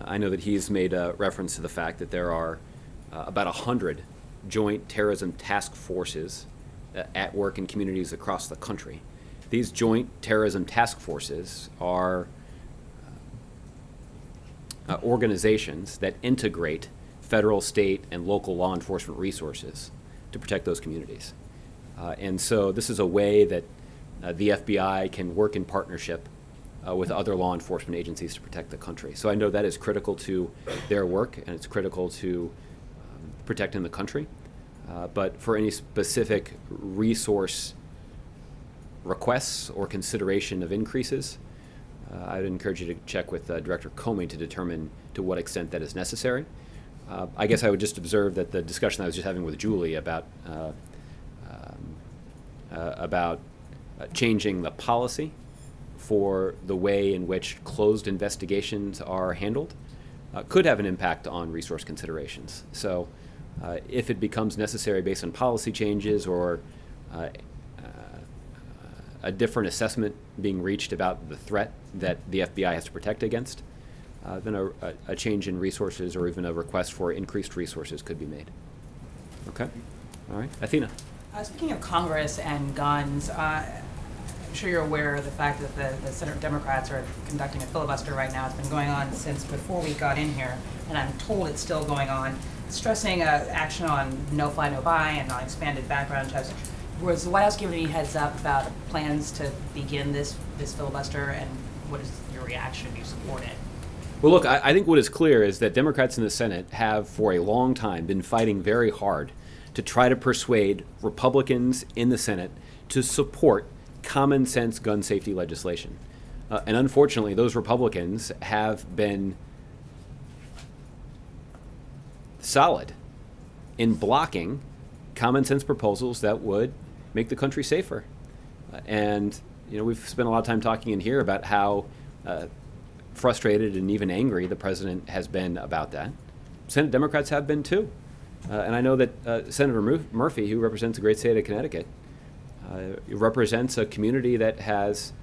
I know that he's made a reference to the fact that there are about 100 joint terrorism task forces at work in communities across the country. These joint terrorism task forces are organizations that integrate federal, state, and local law enforcement resources to protect those communities. And so this is a way that the FBI can work in partnership with other law enforcement agencies to protect the country. So I know that is critical to their work, and it's critical to protecting the country. But for any specific resource requests or consideration of increases, I would encourage you to check with Director Comey to determine to what extent that is necessary. I guess I would just observe that the discussion I was just having with Julie about changing the policy for the way in which closed investigations are handled could have an impact on resource considerations. So if it becomes necessary based on policy changes or a different assessment being reached about the threat that the FBI has to protect against, then a change in resources or even a request for increased resources could be made. Okay? All right. Athena. Speaking of Congress and guns, sure you're aware of the fact that the Senate Democrats are conducting a filibuster right now. It's been going on since before we got in here, and I'm told it's still going on, stressing action on no-fly, no-buy and on expanded background checks. Was the White House giving any heads up about plans to begin this filibuster, and what is your reaction? Do you support it? Well, look, I think what is clear is that Democrats in the Senate have for a long time been fighting very hard to try to persuade Republicans in the Senate to support common sense gun safety legislation. And unfortunately, those Republicans have been solid in blocking common sense proposals that would make the country safer. And we've spent a lot of time talking in here about how frustrated and even angry the president has been about that. Senate Democrats have been too. And I know that Senator Murphy, who represents the great state of Connecticut, represents a community that has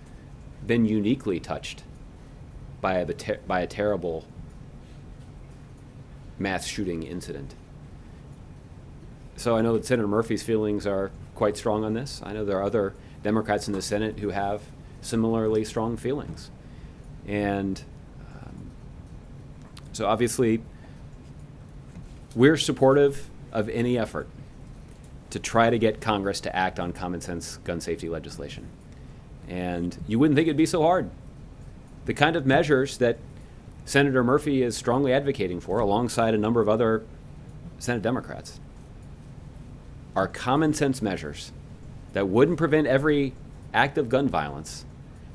been uniquely touched by a terrible mass shooting incident. So I know that Senator Murphy's feelings are quite strong on this. I know there are other Democrats in the Senate who have similarly strong feelings. And so obviously, we're supportive of any effort to try to get Congress to act on common sense gun safety legislation. And you wouldn't think it'd be so hard. The kind of measures that Senator Murphy is strongly advocating for, alongside a number of other Senate Democrats, are common sense measures that wouldn't prevent every act of gun violence,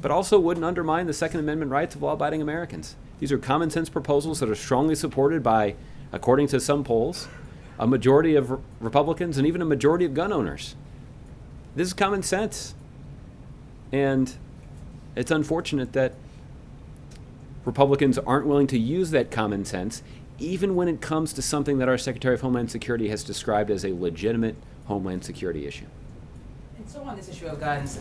but also wouldn't undermine the Second Amendment rights of law-abiding Americans. These are common sense proposals that are strongly supported by, according to some polls, a majority of Republicans and even a majority of gun owners. This is common sense. And it's unfortunate that Republicans aren't willing to use that common sense, even when it comes to something that our Secretary of Homeland Security has described as a legitimate Homeland Security issue. And so on this issue of guns,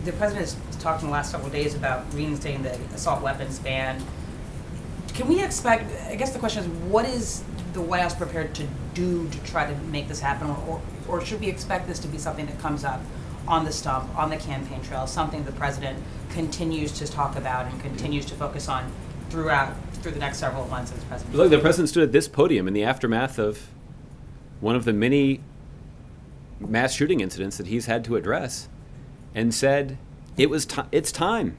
the president has talked in the last several days about reinstating the assault weapons ban. Can we expect, I guess the question is, what is the White House prepared to do to try to make this happen? Or should we expect this to be something that comes up on the stump, on the campaign trail, something the president continues to talk about and continues to focus on through the next several months as president? Look, the president stood at this podium in the aftermath of one of the many mass shooting incidents that he's had to address and said it's time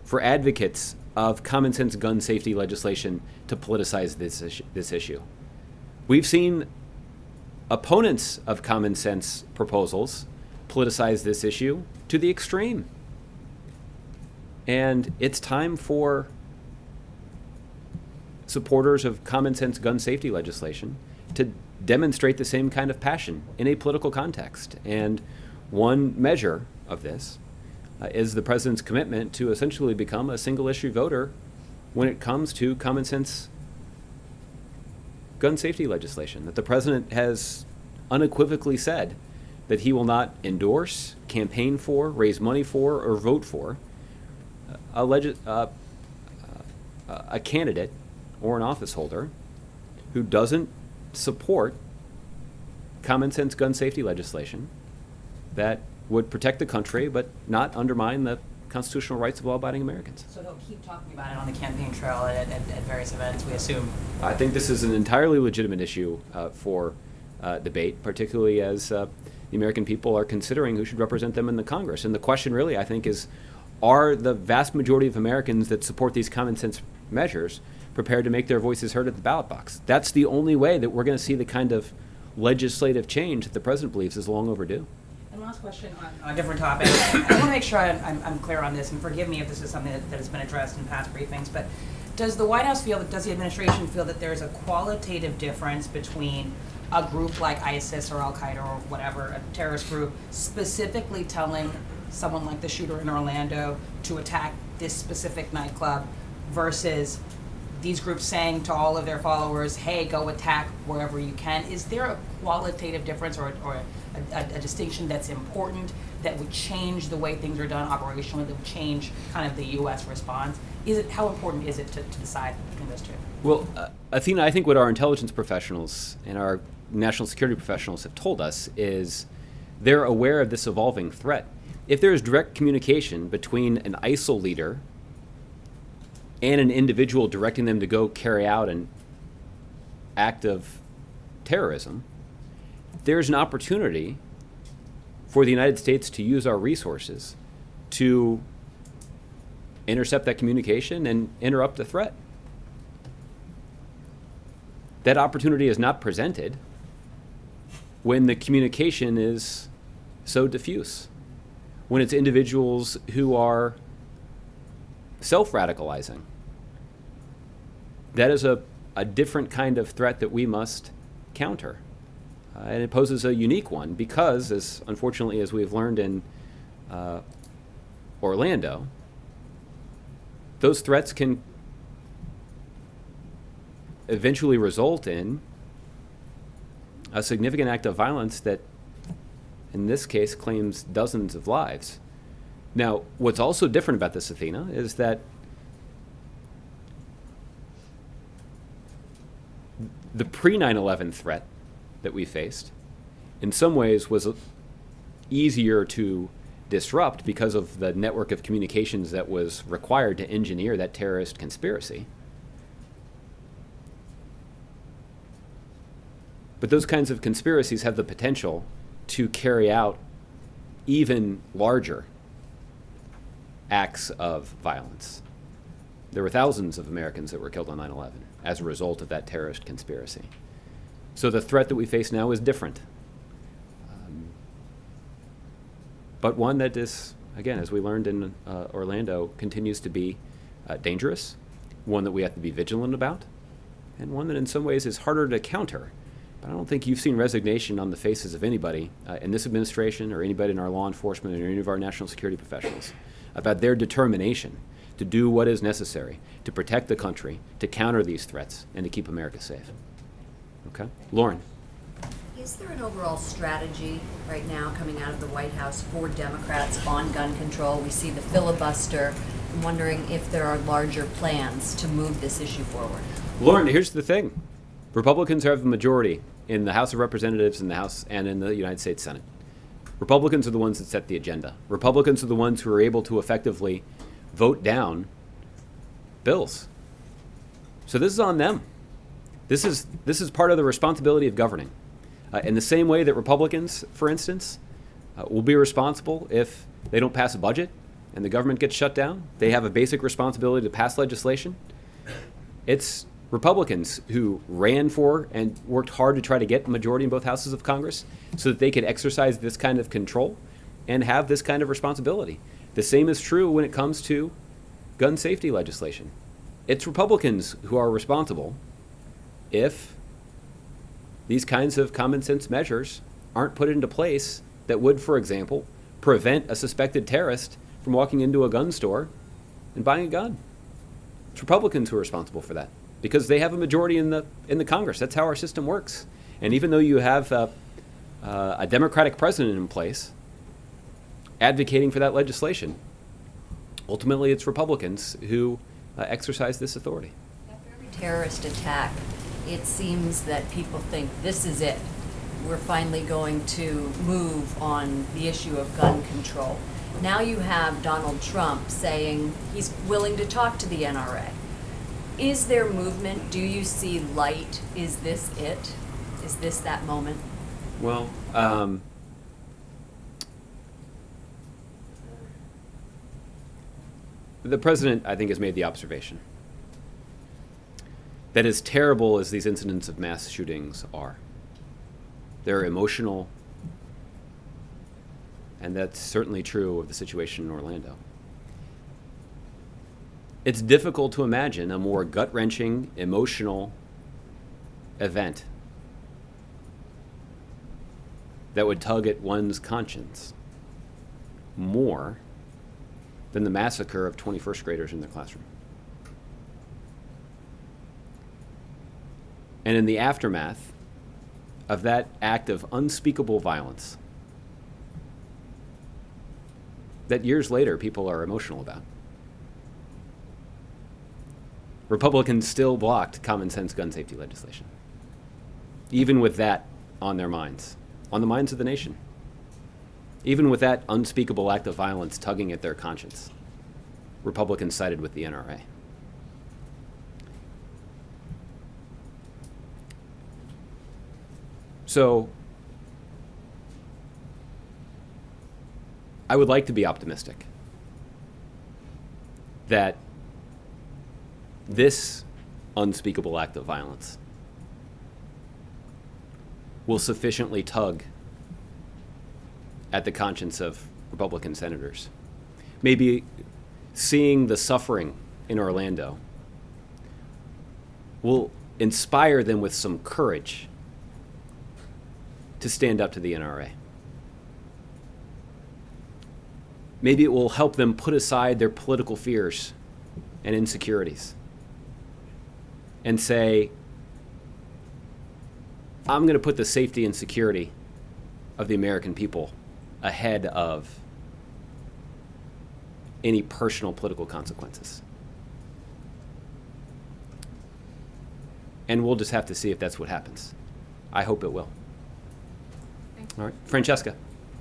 for advocates of common sense gun safety legislation to politicize this issue. We've seen opponents of common sense proposals politicize this issue to the extreme. And it's time for supporters of common sense gun safety legislation to demonstrate the same kind of passion in a political context. And one measure of this is the president's commitment to essentially become a single issue voter when it comes to common sense gun safety legislation. That the president has unequivocally said that he will not endorse, campaign for, raise money for, or vote for a candidate or an office holder who doesn't support common sense gun safety legislation that would protect the country but not undermine the constitutional rights of law-abiding Americans. So they'll keep talking about it on the campaign trail at various events, we assume? I think this is an entirely legitimate issue for debate, particularly as the American people are considering who should represent them in the Congress. And the question really, I think, is, are the vast majority of Americans that support these common sense measures prepared to make their voices heard at the ballot box? That's the only way that we're going to see the kind of legislative change that the president believes is long overdue. And last question on a different topic. I want to make sure I'm clear on this, and forgive me if this is something that has been addressed in past briefings, but does the White House does the administration feel that there's a qualitative difference between a group like ISIS or Al-Qaeda or whatever, a terrorist group, specifically telling someone like the shooter in Orlando to attack this specific nightclub versus these groups saying to all of their followers, hey, go attack wherever you can? Is there a qualitative difference or a distinction that's important that would change the way things are done operationally, that would change kind of the U.S. response? How important is it to decide between those two? Well, Athena, I think what our intelligence professionals and our national security professionals have told us is they're aware of this evolving threat. if there is direct communication between an ISIL leader and an individual directing them to go carry out an act of terrorism, there's an opportunity for the United States to use our resources to intercept that communication and interrupt the threat. That opportunity is not presented when the communication is so diffuse, when it's individuals who are self-radicalizing. That is a different kind of threat that we must counter. And it poses a unique one because, as unfortunately as we've learned in Orlando, those threats can eventually result in a significant act of violence that, in this case, claims dozens of lives. Now, what's also different about this, Athena, is that the pre-9/11 threat that we faced, in some ways, was easier to disrupt because of the network of communications that was required to engineer that terrorist conspiracy. But those kinds of conspiracies have the potential to carry out even larger acts of violence. There were thousands of Americans that were killed on 9/11 as a result of that terrorist conspiracy. So the threat that we face now is different. But one that is, again, as we learned in Orlando, continues to be dangerous, one that we have to be vigilant about, and one that in some ways is harder to counter. But I don't think you've seen resignation on the faces of anybody in this administration or anybody in our law enforcement or any of our national security professionals about their determination to do what is necessary to protect the country, to counter these threats, and to keep America safe. Okay? Lauren. Is there an overall strategy right now coming out of the White House for Democrats on gun control? We see the filibuster. I'm wondering if there are larger plans to move this issue forward. Lauren, here's the thing. Republicans have a majority in the House of Representatives, in the House, and in the United States Senate. Republicans are the ones that set the agenda. Republicans are the ones who are able to effectively vote down bills. So this is on them. This is part of the responsibility of governing. In the same way that Republicans, for instance, will be responsible if they don't pass a budget and the government gets shut down. They have a basic responsibility to pass legislation. It's Republicans who ran for and worked hard to try to get a majority in both houses of Congress so that they could exercise this kind of control and have this kind of responsibility. The same is true when it comes to gun safety legislation. It's Republicans who are responsible if these kinds of common sense measures aren't put into place that would, for example, prevent a suspected terrorist from walking into a gun store and buying a gun. It's Republicans who are responsible for that because they have a majority in the Congress. That's how our system works. And even though you have a Democratic president in place advocating for that legislation, ultimately it's Republicans who exercise this authority. After every terrorist attack, it seems that people think this is it. We're finally going to move on the issue of gun control. Now you have Donald Trump saying he's willing to talk to the NRA. Is there movement? Do you see light? Is this it? Is this that moment? Well, the president, I think, has made the observation that as terrible as these incidents of mass shootings are, they're emotional, and that's certainly true of the situation in Orlando. It's difficult to imagine a more gut-wrenching, emotional event that would tug at one's conscience more than the massacre of 21st graders in their classroom. And in the aftermath of that act of unspeakable violence that years later people are emotional about, Republicans still blocked common sense gun safety legislation, even with that on their minds, on the minds of the nation. Even with that unspeakable act of violence tugging at their conscience, Republicans sided with the NRA. So I would like to be optimistic that this unspeakable act of violence will sufficiently tug at the conscience of Republican senators. Maybe seeing the suffering in Orlando will inspire them with some courage to stand up to the NRA. Maybe it will help them put aside their political fears and insecurities and say, I'm going to put the safety and security of the American people ahead of any personal political consequences. And we'll just have to see if that's what happens. I hope it will. All right, Francesca.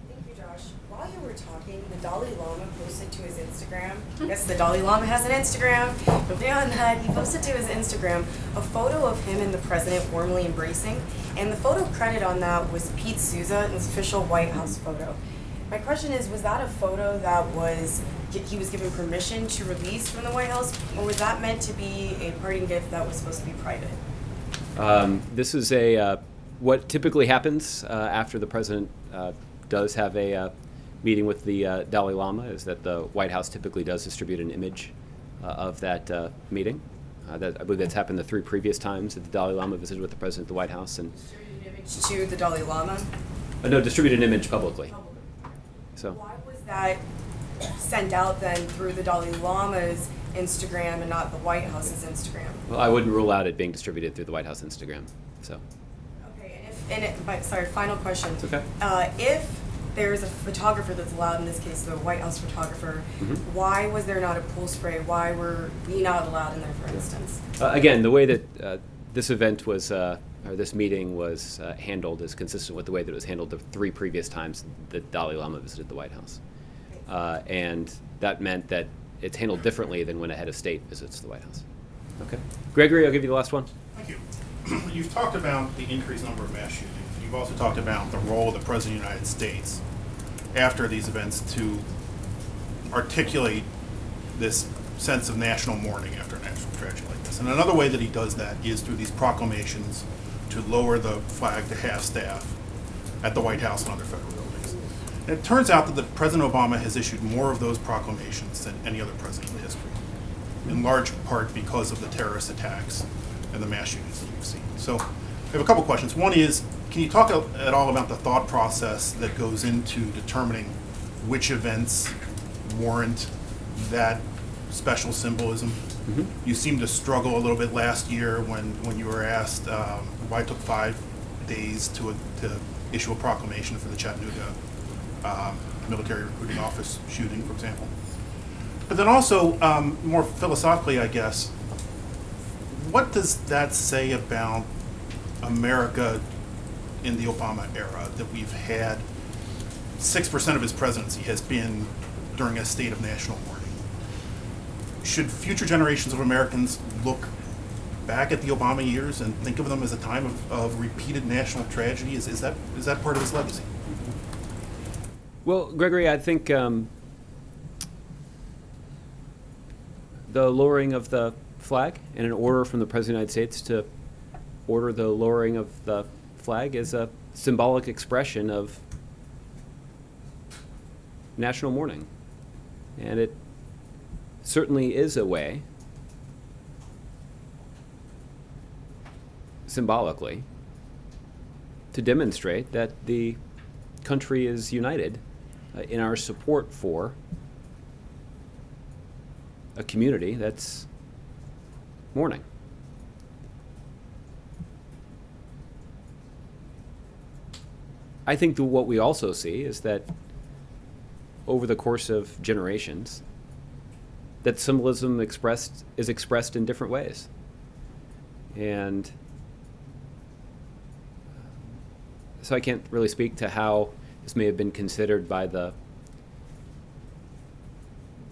Thank you, Josh. While you were talking, the Dalai Lama posted to his Instagram. Yes, the Dalai Lama has an Instagram, but beyond that, he posted to his Instagram a photo of him and the president warmly embracing, and the photo credit on that was Pete Souza in his official White House photo. My question is, was that a photo that he was given permission to release from the White House, or was that meant to be a parting gift that was supposed to be private? This is what typically happens after the president does have a meeting with the Dalai Lama is that the White House typically does distribute an image of that meeting. I believe that's happened the 3 previous times that the Dalai Lama visited with the president at the White House. And Distributed an image to the Dalai Lama? No, distribute an image publicly. So why was that sent out then through the Dalai Lama's Instagram and not the White House's Instagram? Well, I wouldn't rule out it being distributed through the White House Instagram. So. Okay, sorry, final question. It's okay. If there's a photographer that's allowed, in this case the White House photographer, why was there not a pool spray? Why were we not allowed in there, for instance? Again, the way that this event was, or this meeting was handled is consistent with the way that it was handled the 3 previous times that Dalai Lama visited the White House. And that meant that it's handled differently than when a head of state visits the White House. Okay. Gregory, I'll give you the last one. Thank you. You've talked about the increased number of mass shootings. You've also talked about the role of the President of the United States after these events to articulate this sense of national mourning after a national tragedy like this. And another way that he does that is through these proclamations to lower the flag to half-staff at the White House and other federal buildings. And it turns out that President Obama has issued more of those proclamations than any other president in history, in large part because of the terrorist attacks and the mass shootings that we've seen. So I have a couple questions. One is, can you talk at all about the thought process that goes into determining which events warrant that special symbolism? You seemed to struggle a little bit last year when you were asked why it took 5 days to issue a proclamation for the Chattanooga military recruiting office shooting, for example. But then also, more philosophically, I guess, what does that say about America in the Obama era, that we've had 6% of his presidency has been during a state of national mourning? Should future generations of Americans look back at the Obama years and think of them as a time of repeated national tragedy? Is that part of his legacy? Well, Gregory, I think the lowering of the flag and an order from the President of the United States to order the lowering of the flag is a symbolic expression of national mourning. And it certainly is a way, symbolically, to demonstrate that the country is united in our support for a community that's mourning. I think that what we also see is that over the course of generations, that symbolism is expressed in different ways. And so I can't really speak to how This may have been considered by the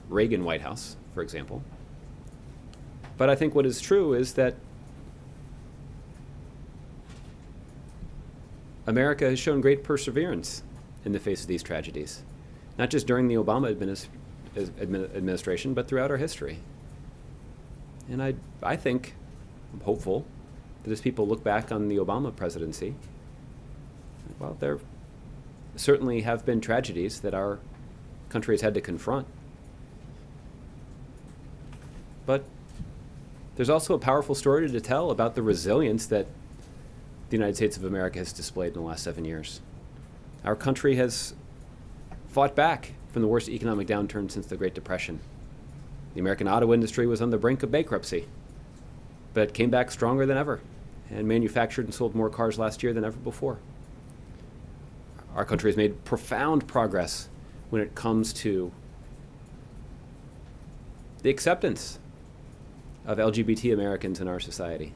Reagan White House, for example. But I think what is true is that America has shown great perseverance in the face of these tragedies, not just during the Obama administration, but throughout our history. And I think, I'm hopeful, that as people look back on the Obama presidency, well, there certainly have been tragedies that our country has had to confront. But there's also a powerful story to tell about the resilience that the United States of America has displayed in the last 7 years. Our country has fought back from the worst economic downturn since the Great Depression. The American auto industry was on the brink of bankruptcy, but came back stronger than ever and manufactured and sold more cars last year than ever before. Our country has made profound progress when it comes to the acceptance of LGBT Americans in our society.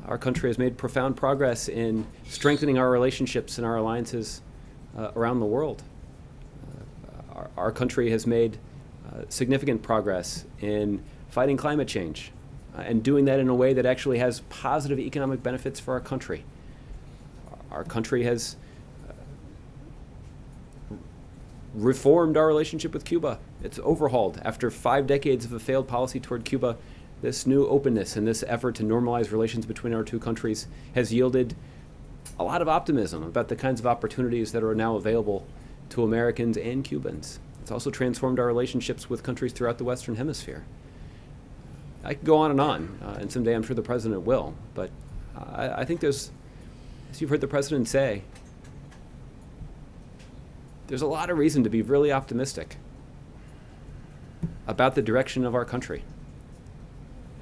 Our country has made profound progress in strengthening our relationships and our alliances around the world. Our country has made significant progress in fighting climate change and doing that in a way that actually has positive economic benefits for our country. Our country has reformed our relationship with Cuba. It's overhauled. After 5 decades of a failed policy toward Cuba, this new openness and this effort to normalize relations between our two countries has yielded a lot of optimism about the kinds of opportunities that are now available to Americans and Cubans. It's also transformed our relationships with countries throughout the Western Hemisphere. I could go on, and someday I'm sure the President will, but I think there's, as you've heard the President say, there's a lot of reason to be really optimistic about the direction of our country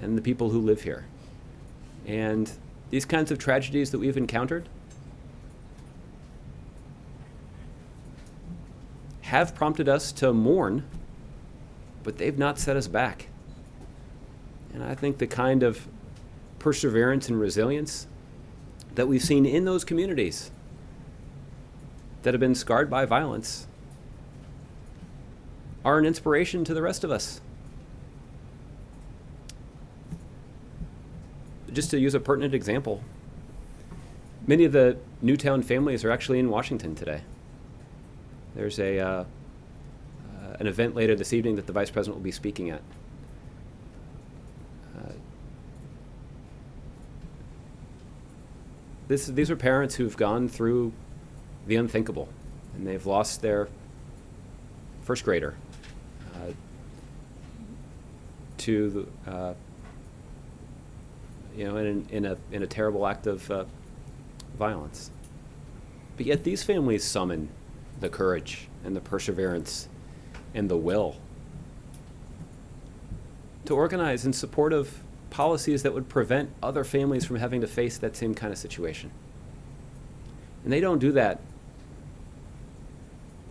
and the people who live here. And these kinds of tragedies that we've encountered have prompted us to mourn, but they've not set us back. And I think the kind of perseverance and resilience that we've seen in those communities that have been scarred by violence are an inspiration to the rest of us. Just to use a pertinent example, many of the Newtown families are actually in Washington today. There's an event later this evening that the Vice President will be speaking at. These are parents who've gone through the unthinkable, and they've lost their first grader to in a terrible act of violence. But yet these families summon the courage and the perseverance and the will to organize in support of policies that would prevent other families from having to face that same kind of situation. And they don't do that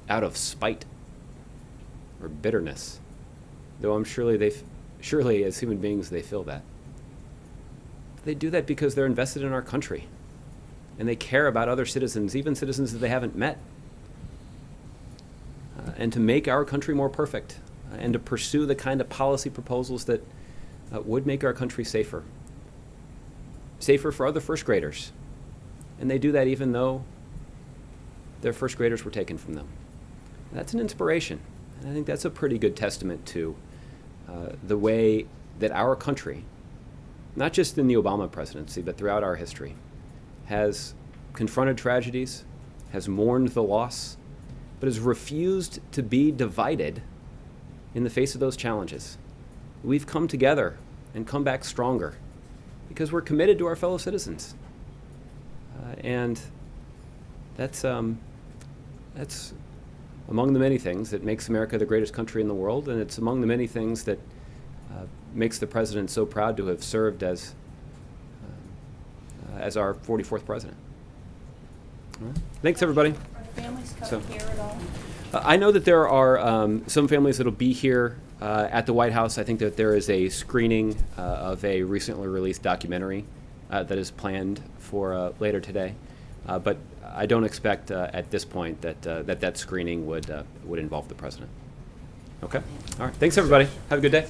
out of spite or bitterness, though I'm surely as human beings they feel that. They do that because they're invested in our country and they care about other citizens, even citizens that they haven't met, and to make our country more perfect and to pursue the kind of policy proposals that would make our country safer for other first graders. And they do that even though their first graders were taken from them. That's an inspiration. And I think that's a pretty good testament to the way that our country, not just in the Obama presidency, but throughout our history, has confronted tragedies, has mourned the loss, but has refused to be divided in the face of those challenges. We've come together and come back stronger because we're committed to our fellow citizens. And that's among the many things that makes America the greatest country in the world, and it's among the many things that makes the president so proud to have served as our 44th president. All right. Thanks, everybody. Are the families coming here at all? I know that there are some families that will be here at the White House. I think that there is a screening of a recently released documentary that is planned for later today. But I don't expect at this point that that screening would involve the president. Okay? All right. Thanks, everybody. Have a good day.